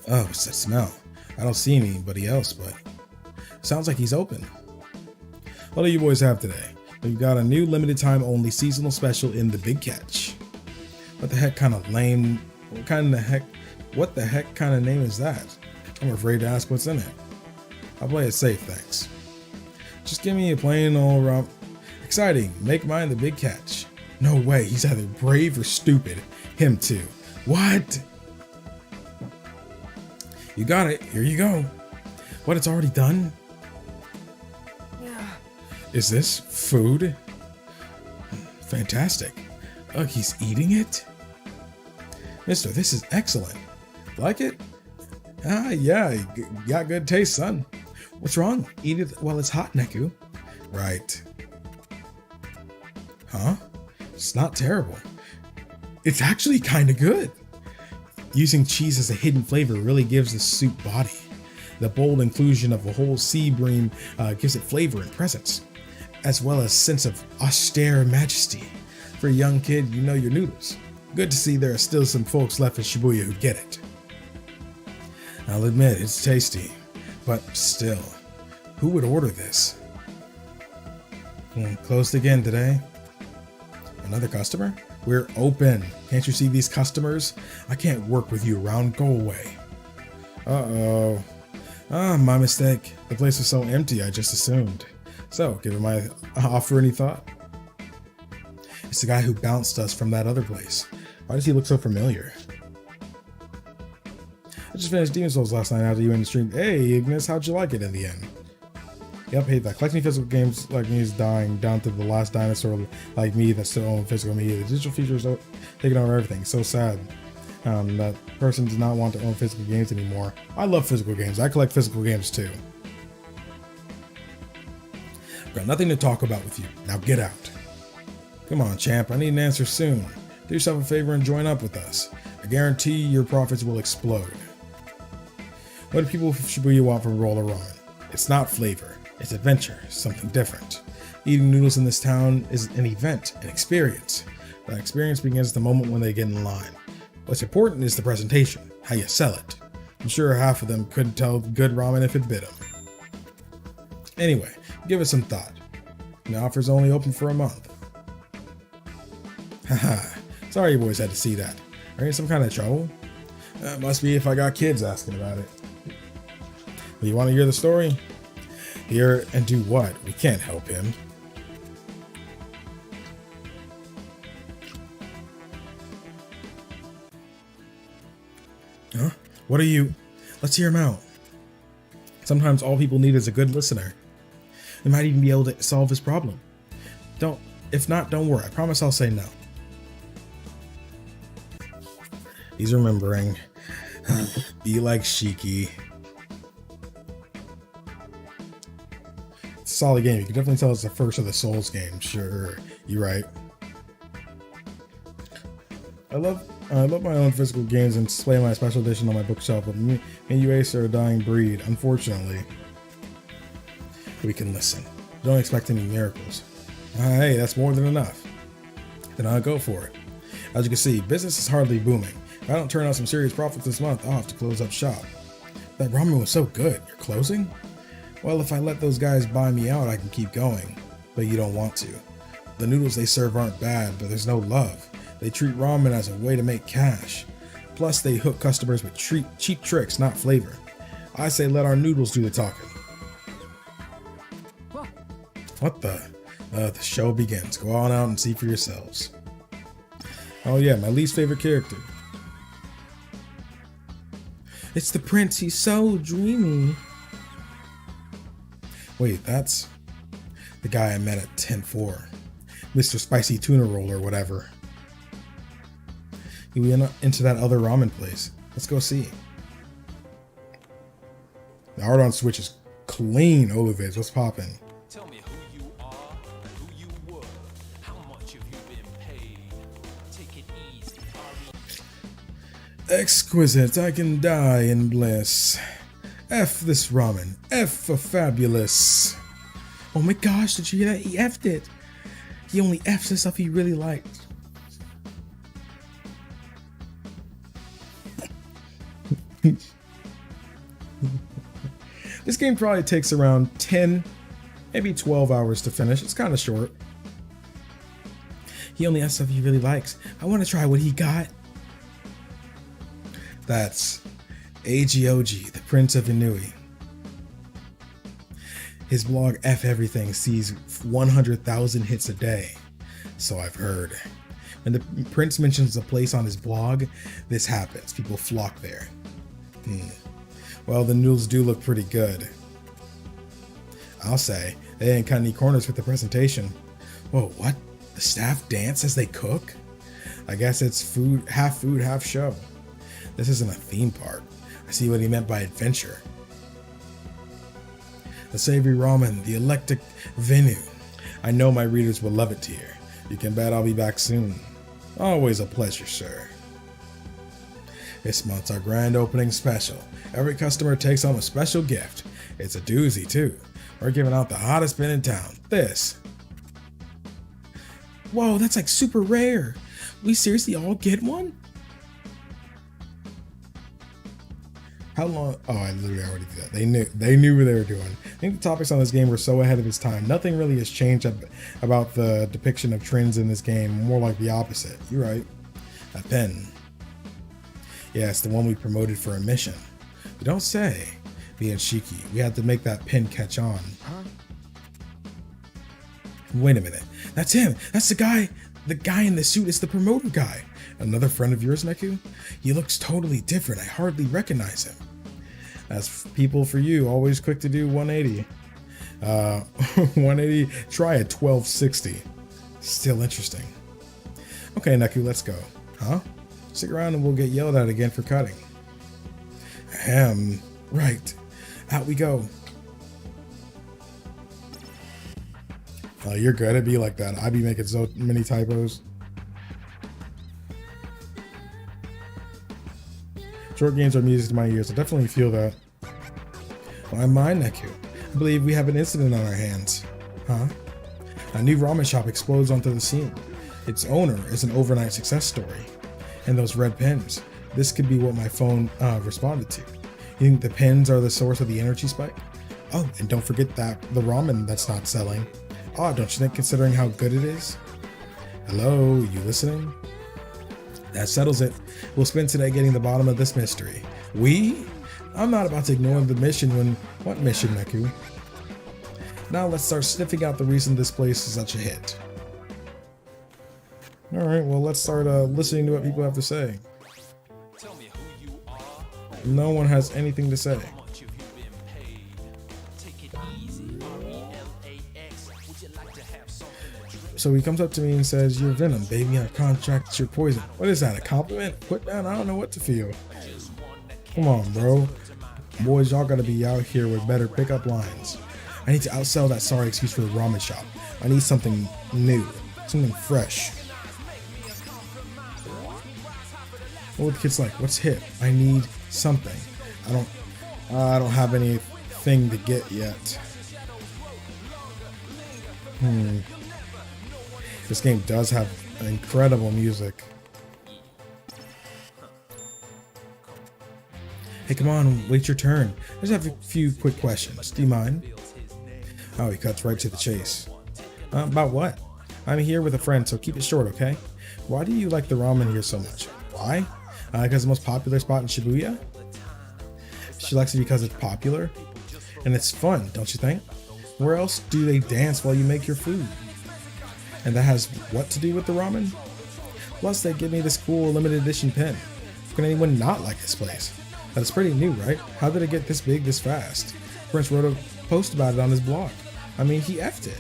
Oh, what's that smell? I don't see anybody else, but sounds like he's open. What do you boys have today? We've got a new limited time only seasonal special in the Big Catch. What the heck kind of lame, what the heck kind of name is that? I'm afraid to ask what's in it. I'll play it safe, thanks. Just give me a plain old romp. Exciting, make mine the Big Catch. No way, he's either brave or stupid. Him too. What? You got it, here you go. What, it's already done? Is this food? Fantastic. Ugh, he's eating it? Mister, this is excellent. Like it? Ah, yeah, you got good taste, son. What's wrong? Eat it while it's hot, Neku. Right. Huh? It's not terrible. It's actually kind of good. Using cheese as a hidden flavor really gives the soup body. The bold inclusion of a whole sea bream gives it flavor and presence, as well as sense of austere majesty. For a young kid, you know your noodles. Good to see there are still some folks left in Shibuya who get it. I'll admit, it's tasty, but still, who would order this? Closed again today. Another customer? We're open. Can't you see these customers? I can't work with you around. Go away. Uh-oh. Ah, my mistake. The place was so empty, I just assumed. So, given my offer any thought? It's the guy who bounced us from that other place. Why does he look so familiar? I just finished Demon Souls last night after you in the stream. Hey, Ignis, how'd you like it in the end? Yep, hate that. Collecting physical games like me is dying down to the last dinosaur like me that still owns physical media. The digital features are taking over everything. So sad that person does not want to own physical games anymore. I love physical games. I collect physical games too. I've got nothing to talk about with you. Now get out. Come on, champ. I need an answer soon. Do yourself a favor and join up with us. I guarantee your profits will explode. What do people from Shibuya want from roller ramen? It's not flavor. It's adventure, something different. Eating noodles in this town is an event, an experience. That experience begins the moment when they get in line. What's important is the presentation, how you sell it. I'm sure half of them couldn't tell good ramen if it bit them. Anyway, give it some thought. The offer's only open for a month. Haha, sorry you boys had to see that. Are you in some kind of trouble? Must be if I got kids asking about it. But you want to hear the story? Hear and do what? We can't help him. Huh? What are you? Let's hear him out. Sometimes all people need is a good listener. They might even be able to solve his problem. Don't If not, don't worry. I promise I'll say no. He's remembering. Be like Shiki. It's a solid game. You can definitely tell it's the first of the Souls games. Sure, you're right. I love my own physical games and display my special edition on my bookshelf, but me and NTWEWY are a dying breed, unfortunately. We can listen. Don't expect any miracles. Hey, that's more than enough. Then I'll go for it. As you can see, business is hardly booming. If I don't turn out some serious profits this month, I'll have to close up shop. That ramen was so good. You're closing? Well, if I let those guys buy me out, I can keep going. But you don't want to. The noodles they serve aren't bad, but there's no love. They treat ramen as a way to make cash. Plus, they hook customers with cheap tricks, not flavor. I say let our noodles do the talking. What the? The show begins. Go on out and see for yourselves. Oh yeah, my least favorite character. It's the prince. He's so dreamy. Wait, that's the guy I met at 10-4. Mr. Spicy Tuna Roll or whatever. He went into that other ramen place. Let's go see. The art on Switch is clean. Olivids, what's poppin'? Tell me who you are, who you were, how much have you been paid? Take it easy, Exquisite, I can die in bliss. F this ramen. F for fabulous. Oh my gosh, did you hear that? He F'd it. He only F's the stuff he really liked. This game probably takes around 10, maybe 12 hours to finish. It's kind of short. He only has stuff he really likes. I want to try what he got. That's AGOG, the Prince of Inui. His blog F Everything sees 100,000 hits a day, so I've heard. When the Prince mentions a place on his blog, this happens. People flock there. Well, the noodles do look pretty good. I'll say, they didn't cut any corners with the presentation. Whoa, what? The staff dance as they cook? I guess it's food, half show. This isn't a theme park. I see what he meant by adventure. The savory ramen, the electric venue. I know my readers will love it here. You can bet I'll be back soon. Always a pleasure, sir. This month's our grand opening special. Every customer takes home a special gift. It's a doozy too. We're giving out the hottest pin in town. This. Whoa, that's like super rare. We seriously all get one? How long? Oh, I literally already did that. They knew what they were doing. I think the topics on this game were so ahead of its time. Nothing really has changed about the depiction of trends in this game. More like the opposite. You're right. That pen. Yeah, it's the one we promoted for a mission. You don't say. Me and Shiki, we had to make that pen catch on. Huh? Wait a minute. That's him. That's the guy. The guy in the suit is the promoter guy. Another friend of yours, Neku? He looks totally different. I hardly recognize him. That's people for you. Always quick to do 180. 180. Try a 1260. Still interesting. Okay, Neku, let's go. Huh? Stick around and we'll get yelled at again for cutting. Ahem. Right. Out we go. Oh, you're good. It'd be like that. I'd be making so many typos. Short games are music to my ears. I definitely feel that. Well, I'm mine, Neku. I believe we have an incident on our hands. Huh? A new ramen shop explodes onto the scene. Its owner is an overnight success story. And those red pens. This could be what my phone responded to. You think the pens are the source of the energy spike? Oh, and don't forget that the ramen that's not selling. Oh, don't you think, considering how good it is? Hello, you listening? That settles it. We'll spend today getting the bottom of this mystery. We? I'm not about to ignore the mission when... What mission, Neku? Now let's start sniffing out the reason this place is such a hit. Alright, well let's start listening to what people have to say. Tell me who you are, No one has anything to say. how much have you been paid? Take it easy, RELAX. Would you like to have something to drink? So he comes up to me and says, "You're venom, baby. I contract your poison." What is that? A compliment? Put down. I don't know what to feel. Come on, bro. Boys, y'all gotta be out here with better pickup lines. I need to outsell that sorry excuse for a ramen shop. I need something new, something fresh. What would the kids like? What's hip? I need something. I don't have anything to get yet. This game does have incredible music. Hey, come on, wait your turn. I just have a few quick questions. Do you mind? Oh, he cuts right to the chase. About what? I'm here with a friend, so keep it short, okay? Why do you like the ramen here so much? Why? Because it's the most popular spot in Shibuya? She likes it because it's popular? And it's fun, don't you think? Where else do they dance while you make your food? And that has what to do with the ramen? Plus, they give me this cool limited edition pen. How can anyone not like this place? That is pretty new, right? How did it get this big this fast? Prince wrote a post about it on his blog. I mean, he effed it.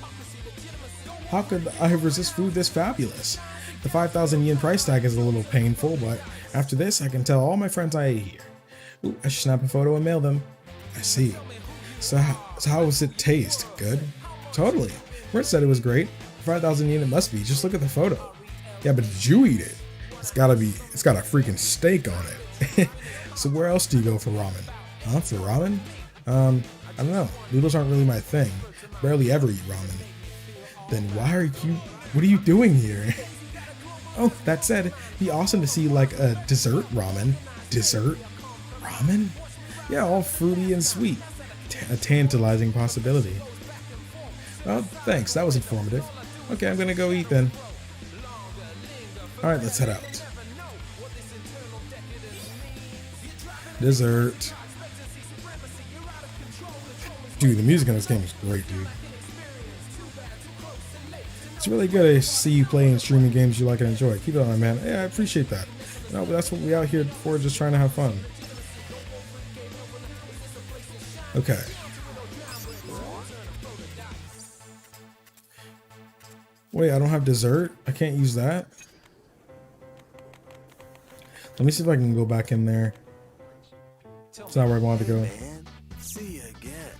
How could I resist food this fabulous? The 5,000 yen price tag is a little painful, but after this, I can tell all my friends I ate here. Ooh, I should snap a photo and mail them. I see. So how does it taste? Good? Totally. Prince said it was great. 5,000 yen it must be. Just look at the photo. Yeah, but did you eat it? It's got a freaking steak on it. So where else do you go for ramen? Huh? For ramen? I don't know. Noodles aren't really my thing. Barely ever eat ramen. Then what are you doing here? Oh, that said, it'd be awesome to see like a dessert ramen. Dessert ramen? Yeah, all fruity and sweet. A tantalizing possibility. Well, thanks. That was informative. Okay, I'm gonna go eat then. Alright, let's head out. Dessert. Dude, the music in this game is great, dude. It's really good to see you playing streaming games you like and enjoy. Keep it on, man. Yeah, I appreciate that. No, but that's what we out here for, just trying to have fun. Okay. Wait, I don't have dessert? I can't use that? Let me see if I can go back in there. It's not where I wanted to go. Man, see you again.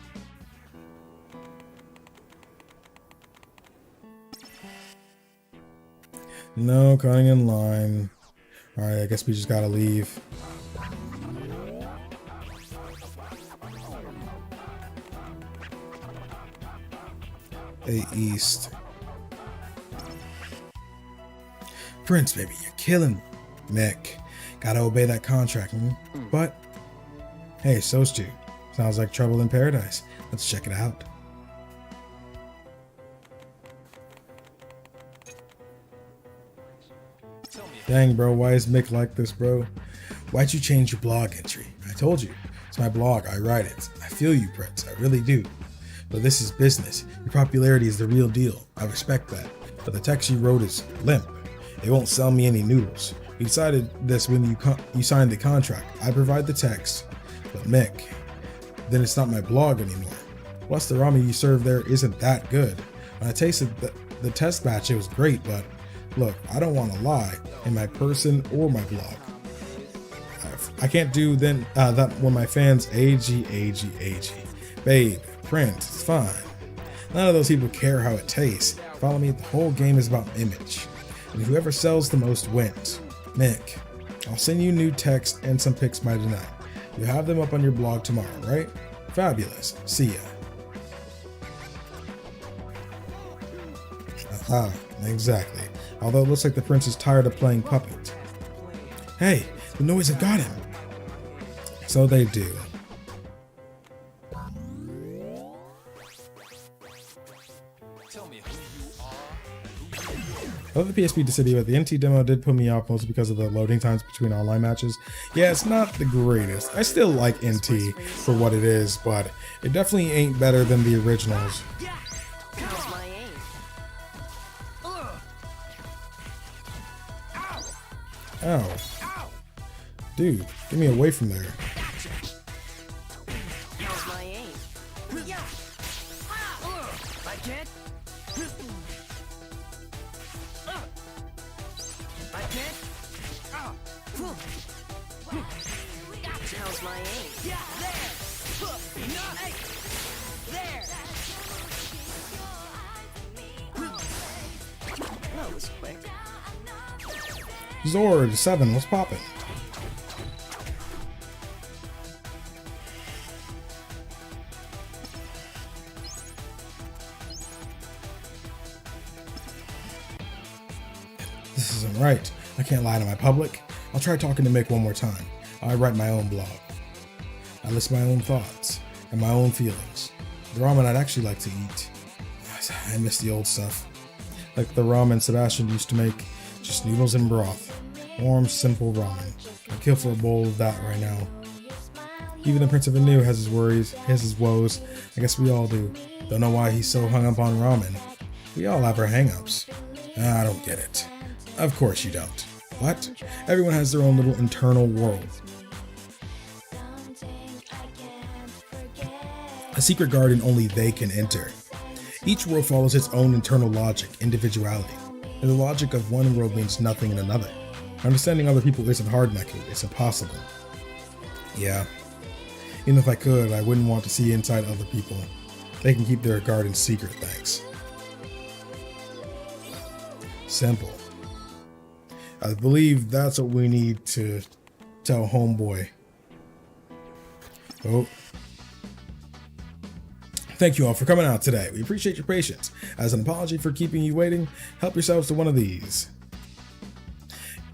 No, cutting in line. Alright, I guess we just gotta leave. A east. Prince, baby, you're killing me. Mick. Gotta obey that contract. But, hey, so's two. Sounds like trouble in paradise. Let's check it out. Dang, bro, why is Mick like this, bro? Why'd you change your blog entry? I told you. It's my blog. I write it. I feel you, Prince. I really do. But this is business. Your popularity is the real deal. I respect that. But the text you wrote is limp. It won't sell me any noodles. We decided this when you signed the contract. I provide the text. But Mick, then it's not my blog anymore. Plus, the ramen you serve there isn't that good. When I tasted the test batch, it was great, but look, I don't want to lie in my person or my blog. I can't do that when my fans agey. Babe, Prince, it's fine. None of those people care how it tastes. Follow me, the whole game is about image. And whoever sells the most wins. Mick, I'll send you new text and some pics by tonight. You'll have them up on your blog tomorrow, right? Fabulous. See ya. Aha, exactly. Although it looks like the prince is tired of playing puppet. Hey, the noise have got him. So they do. I love the PSP Decity, but the NT demo did put me off mostly because of the loading times between online matches. Yeah, it's not the greatest. I still like NT for what it is, but it definitely ain't better than the originals. How's my aim? Ow. Dude, get me away from there. How's my aim? I can't. How's my aim? Yeah, there. Hey, there. That was quick. Zord 7, what's poppin'? This isn't right. I can't lie to my public. I'll try talking to Mick one more time. I write my own blog. I list my own thoughts and my own feelings. The ramen I'd actually like to eat. I miss the old stuff. Like the ramen Sebastian used to make. Just noodles and broth. Warm, simple ramen. I'd kill for a bowl of that right now. Even the Prince of Anu has his worries, has his woes. I guess we all do. Don't know why he's so hung up on ramen. We all have our hang-ups. I don't get it. Of course you don't. What? Everyone has their own little internal world. A secret garden only they can enter. Each world follows its own internal logic, individuality. And the logic of one world means nothing in another. Understanding other people isn't hard, Neku. It's impossible. Yeah. Even if I could, I wouldn't want to see inside other people. They can keep their garden secret, thanks. Simple. I believe that's what we need to tell homeboy. Oh. Thank you all for coming out today. We appreciate your patience. As an apology for keeping you waiting, help yourselves to one of these.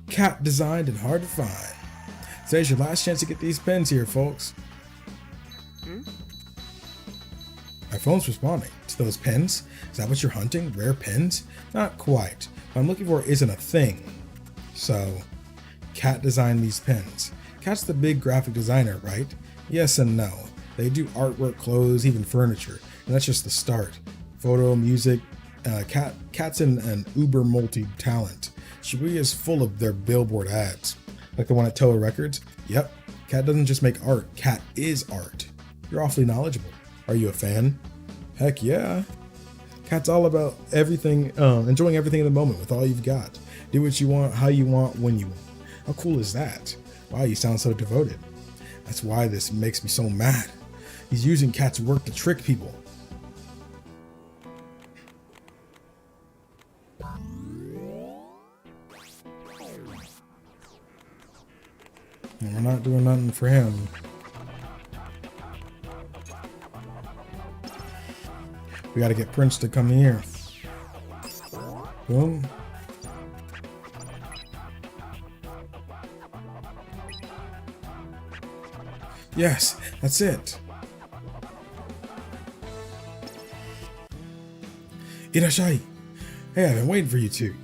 Cat designed and hard to find. Today's your last chance to get these pens here, folks. My phone's responding to those pens. Is that what you're hunting? Rare pens? Not quite. What I'm looking for isn't a thing. So, Cat designed these pens. Cat's the big graphic designer, right? Yes and no. They do artwork, clothes, even furniture, and that's just the start. Photo, music, Cat's an uber multi-talent. Shibuya is full of their billboard ads. Like the one at Toa Records? Yep, Cat doesn't just make art, Cat is art. You're awfully knowledgeable. Are you a fan? Heck yeah. Cat's all about everything, enjoying everything in the moment with all you've got. Do what you want, how you want, when you want. How cool is that? Wow, you sound so devoted. That's why this makes me so mad. He's using Cat's work to trick people. And we're not doing nothing for him. We gotta get Prince to come here. Boom. Yes, that's it. Irashai. Hey, I've been waiting for you two.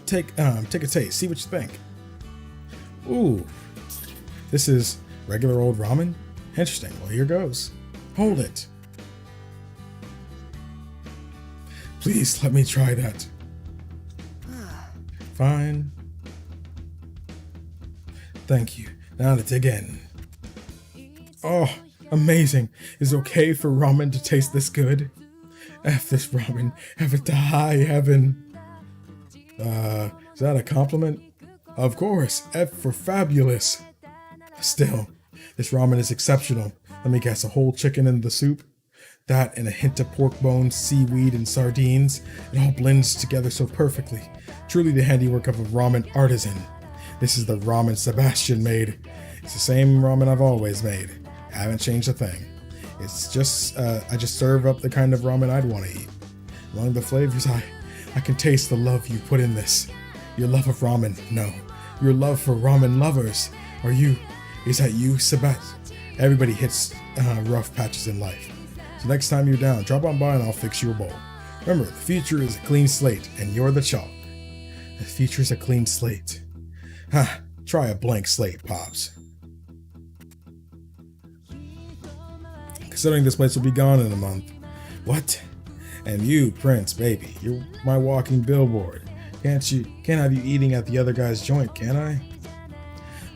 Take a taste. See what you think. Ooh, this is regular old ramen. Interesting. Well, here goes. Hold it. Please let me try that. Fine. Thank you. Now to dig in. Oh, amazing. Is it okay for ramen to taste this good? F this ramen. Have it to high heaven. Is that a compliment? Of course. F for fabulous. Still, this ramen is exceptional. Let me guess, a whole chicken in the soup? That and a hint of pork bones, seaweed, and sardines. It all blends together so perfectly. Truly the handiwork of a ramen artisan. This is the ramen Sebastian made. It's the same ramen I've always made. I haven't changed a thing. It's just, I just serve up the kind of ramen I'd want to eat. Among the flavors, I can taste the love you put in this. Your love of ramen, no. Your love for ramen lovers. Is that you, Sebastian? Everybody hits rough patches in life. So next time you're down, drop on by and I'll fix you a bowl. Remember, the future is a clean slate and you're the chalk. The future is a clean slate. Ha, try a blank slate, Pops. Considering this place will be gone in a month. What? And you, Prince, baby, you're my walking billboard. Can't have you eating at the other guy's joint, can I?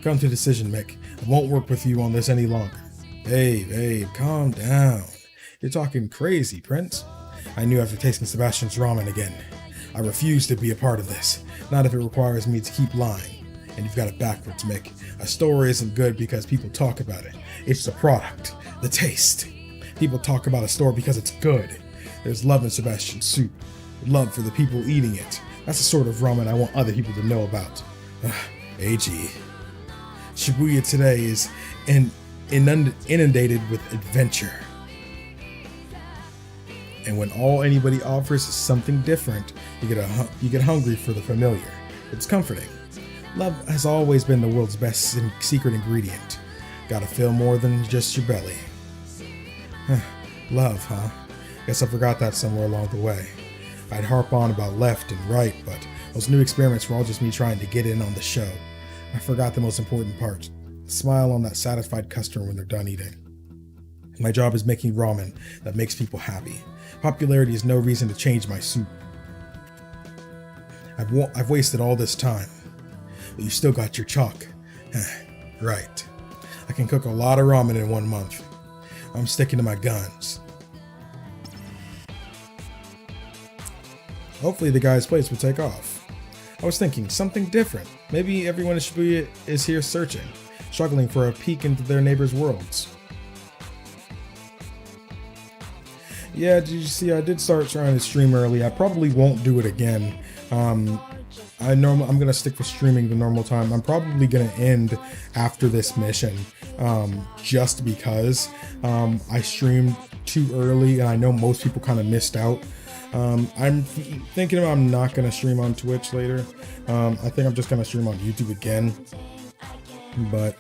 Come to a decision, Mick. I won't work with you on this any longer. Babe, calm down. You're talking crazy, Prince. I knew after tasting Sebastian's ramen again. I refuse to be a part of this. Not if it requires me to keep lying. and you've got it backwards, Mick. A store isn't good because people talk about it. It's the product, the taste. People talk about a store because it's good. There's love in Sebastian soup, love for the people eating it. That's the sort of ramen I want other people to know about. AG. Shibuya today is inundated with adventure. And when all anybody offers is something different, you get hungry for the familiar. It's comforting. Love has always been the world's best secret ingredient. Gotta fill more than just your belly. Love, huh? Guess I forgot that somewhere along the way. I'd harp on about left and right, but those new experiments were all just me trying to get in on the show. I forgot the most important part. Smile on that satisfied customer when they're done eating. My job is making ramen that makes people happy. Popularity is no reason to change my soup. I've wasted all this time, but you still got your chalk. Right. I can cook a lot of ramen in 1 month. I'm sticking to my guns. Hopefully the guy's place will take off. I was thinking something different. Maybe everyone in Shibuya is here searching, struggling for a peek into their neighbors' worlds. Yeah, did you see? I did start trying to stream early. I probably won't do it again. I'm gonna stick with streaming the normal time. I'm probably gonna end after this mission, just because I streamed too early, and I know most people kind of missed out. I'm thinking about I'm not gonna stream on Twitch later. I think I'm just gonna stream on YouTube again, but.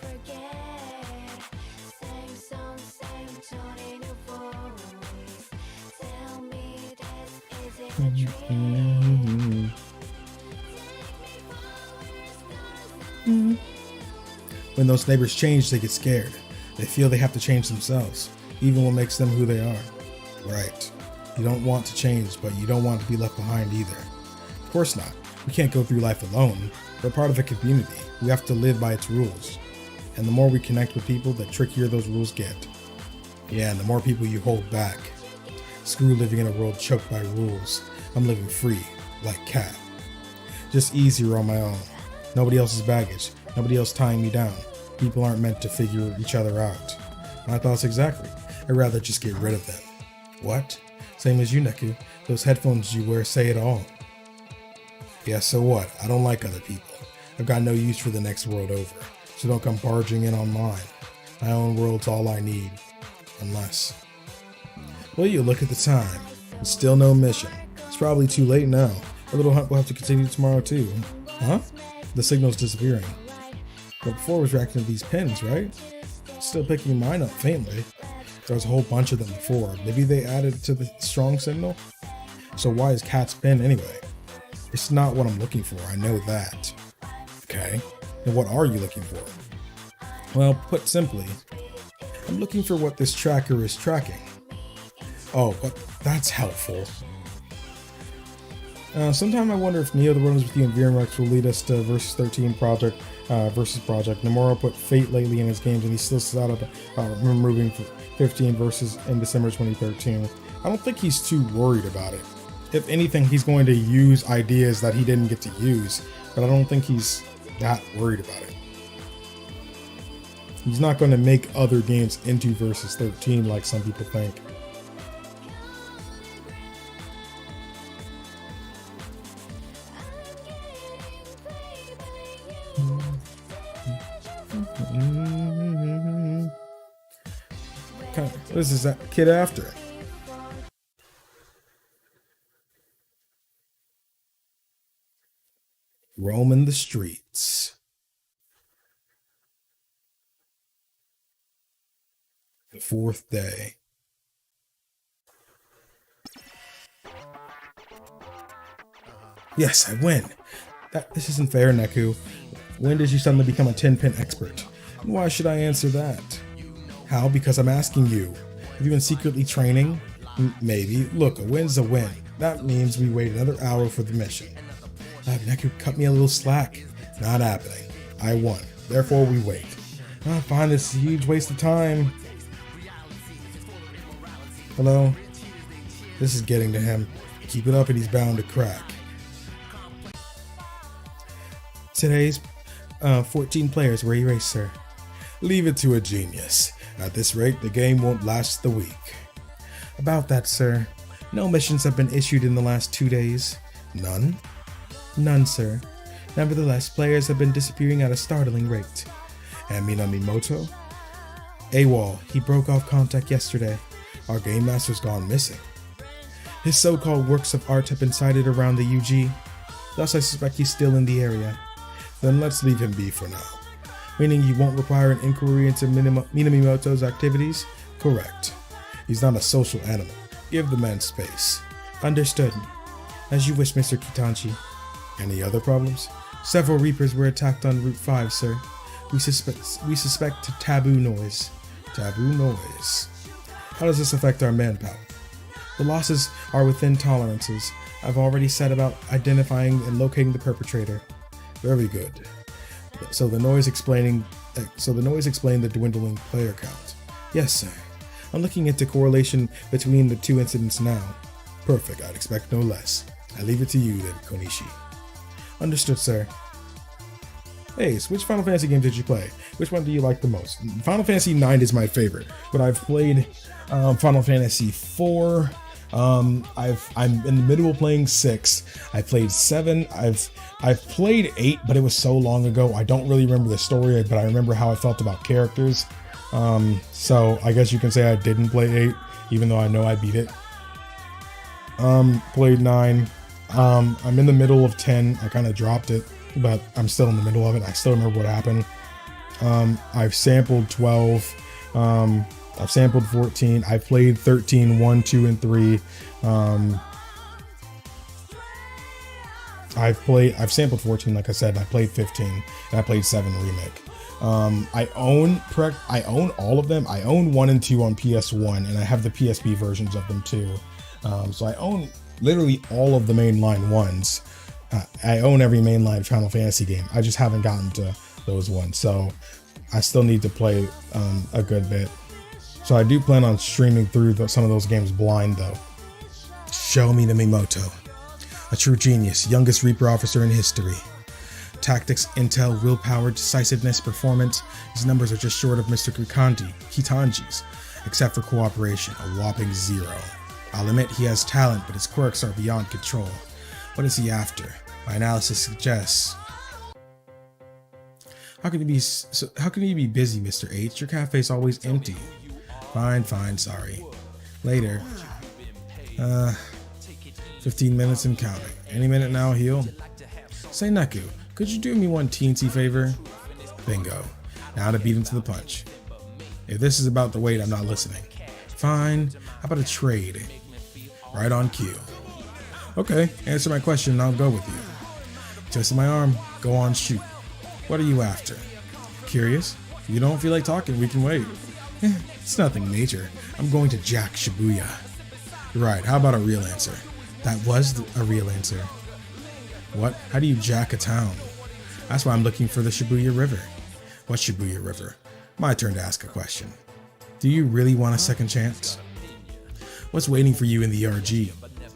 When those neighbors change, they get scared. They feel they have to change themselves, even what makes them who they are. Right. You don't want to change, but you don't want to be left behind either. Of course not. We can't go through life alone. We're part of a community. We have to live by its rules. And the more we connect with people, the trickier those rules get. Yeah, and the more people you hold back. Screw living in a world choked by rules. I'm living free, like Cat. Just easier on my own. Nobody else's baggage. Nobody else tying me down. People aren't meant to figure each other out. My thoughts exactly. I'd rather just get rid of them. What? Same as you, Neku. Those headphones you wear say it all. Yeah, so what? I don't like other people. I've got no use for the next world over. So don't come barging in on mine. My own world's all I need. Unless. Well, you look at the time. It's still no mission. It's probably too late now. Our little hunt will have to continue tomorrow too. Huh? The signal's disappearing. But before it was reacting to these pins, right? Still picking mine up faintly. There was a whole bunch of them before. Maybe they added to the strong signal? So why is Cat's pin anyway? It's not what I'm looking for, I know that. Okay, and what are you looking for? Well, put simply, I'm looking for what this tracker is tracking. Oh, but that's helpful. Sometime I wonder if Neo the Runners with you and Viramax will lead us to Versus 13 Project versus Project. Nomura put Fate lately in his games, and he still set out about removing 15 versus in December 2013. I don't think he's too worried about it. If anything, he's going to use ideas that he didn't get to use, but I don't think he's that worried about it. He's not going to make other games into Versus 13 like some people think. What is that kid after? Roaming the streets. The fourth day. Yes, I win. This isn't fair, Neku. When did you suddenly become a 10-pin expert? And why should I answer that? How? Because I'm asking you. Have you been secretly training? Maybe. Look, a win's a win. That means we wait another hour for the mission. Neku cut me a little slack. Not happening. I won. Therefore, we wait. Fine, this is a huge waste of time. Hello? This is getting to him. Keep it up and he's bound to crack. Today's 14 players were erased, sir. Leave it to a genius. At this rate, the game won't last the week. About that, sir. No missions have been issued in the last 2 days. None? None, sir. Nevertheless, players have been disappearing at a startling rate. And Minamimoto? AWOL, he broke off contact yesterday. Our game master's gone missing. His so-called works of art have been sighted around the UG. Thus I suspect he's still in the area. Then let's leave him be for now. Meaning you won't require an inquiry into Minamimoto's activities? Correct. He's not a social animal. Give the man space. Understood. As you wish, Mr. Kitanji. Any other problems? Several Reapers were attacked on Route 5, sir. We suspect taboo noise. Taboo noise. How does this affect our manpower? The losses are within tolerances. I've already set about identifying and locating the perpetrator. Very good. So the noise explained the dwindling player count. Yes, sir. I'm looking into correlation between the two incidents now. Perfect. I'd expect no less. I leave it to you then, Konishi. Understood, sir. Ace, which Final Fantasy game did you play? Which one do you like the most? Final Fantasy 9 is my favorite, but I've played Final Fantasy 4. I'm in the middle of playing 6. I played 7. I've played 8, but it was so long ago. I don't really remember the story, but I remember how I felt about characters. So I guess you can say I didn't play 8, even though I know I beat it. Played 9. I'm in the middle of 10. I kind of dropped it, but I'm still in the middle of it. I still remember what happened. I've sampled 12. I've sampled 14. I played 13, 1, 2, and 3. I've sampled 14, like I said. I played 15, and I played 7 remake. I own all of them. I own 1 and 2 on PS1, and I have the PSP versions of them too. So I own literally all of the mainline ones. I own every mainline Final Fantasy game. I just haven't gotten to those ones, so I still need to play a good bit. So I do plan on streaming through some of those games blind though. Show me Minamimoto, a true genius, youngest Reaper officer in history. Tactics, intel, willpower, decisiveness, performance. His numbers are just short of Mr. Kitanji's, except for cooperation, a whopping 0. I'll admit he has talent, but his quirks are beyond control. What is he after? My analysis suggests. How can you be busy, Mr. H? Your cafe's always empty. Fine, sorry. Later. 15 minutes and counting. Any minute now, heal. Say, Neku, could you do me one teensy favor? Bingo. Now to beat him to the punch. If this is about the wait, I'm not listening. Fine. How about a trade? Right on cue. Okay, answer my question and I'll go with you. Twist my arm. Go on, shoot. What are you after? Curious? If you don't feel like talking, we can wait. It's nothing major. I'm going to jack Shibuya. Right, how about a real answer? That was a real answer. What? How do you jack a town? That's why I'm looking for the Shibuya River. What Shibuya River? My turn to ask a question. Do you really want a second chance? What's waiting for you in the RG?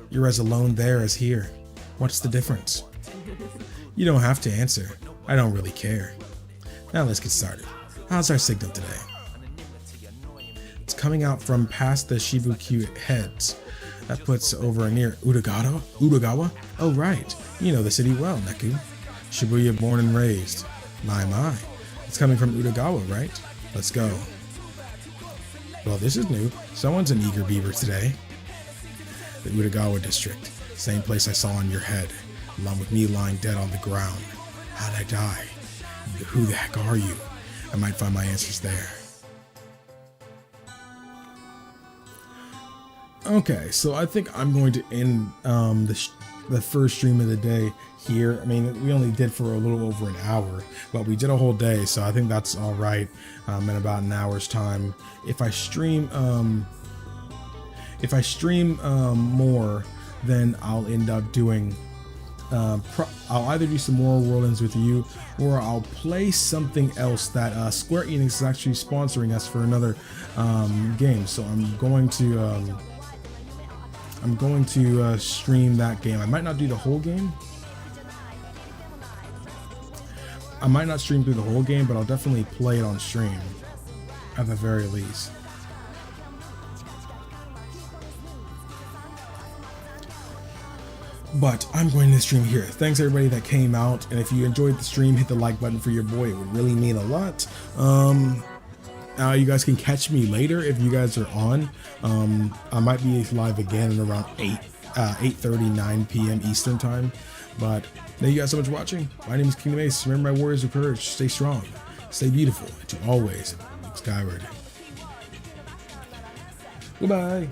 You're as alone there as here. What's the difference? You don't have to answer. I don't really care. Now let's get started. How's our signal today? It's coming out from past the Shibuya heads. That puts over near Udagawa? Oh right, you know the city well, Neku. Shibuya born and raised. My. It's coming from Udagawa, right? Let's go. Well, this is new. Someone's an eager beaver today. The Udagawa district. Same place I saw on your head, along with me lying dead on the ground. How'd I die? Who the heck are you? I might find my answers there. Okay, so I think I'm going to end the first stream of the day here. I mean, we only did for a little over an hour, but we did a whole day, so I think that's all right. In about an hour's time, if I stream more, then I'll end up doing. I'll either do some more World Ends with you, or I'll play something else that Square Enix is actually sponsoring us for another game. So I'm going to stream that game. I might not do the whole game, I might not stream through the whole game, but I'll definitely play it on stream at the very least. But I'm going to stream here. Thanks everybody that came out, and if you enjoyed the stream, hit the like button for your boy. It would really mean a lot. You guys can catch me later if you guys are on. I might be live again at around 8:39 p.m. Eastern time. But thank you guys so much for watching. My name is KingdomAce. Remember, my warriors of courage. Stay strong, stay beautiful, and to always look skyward. Goodbye.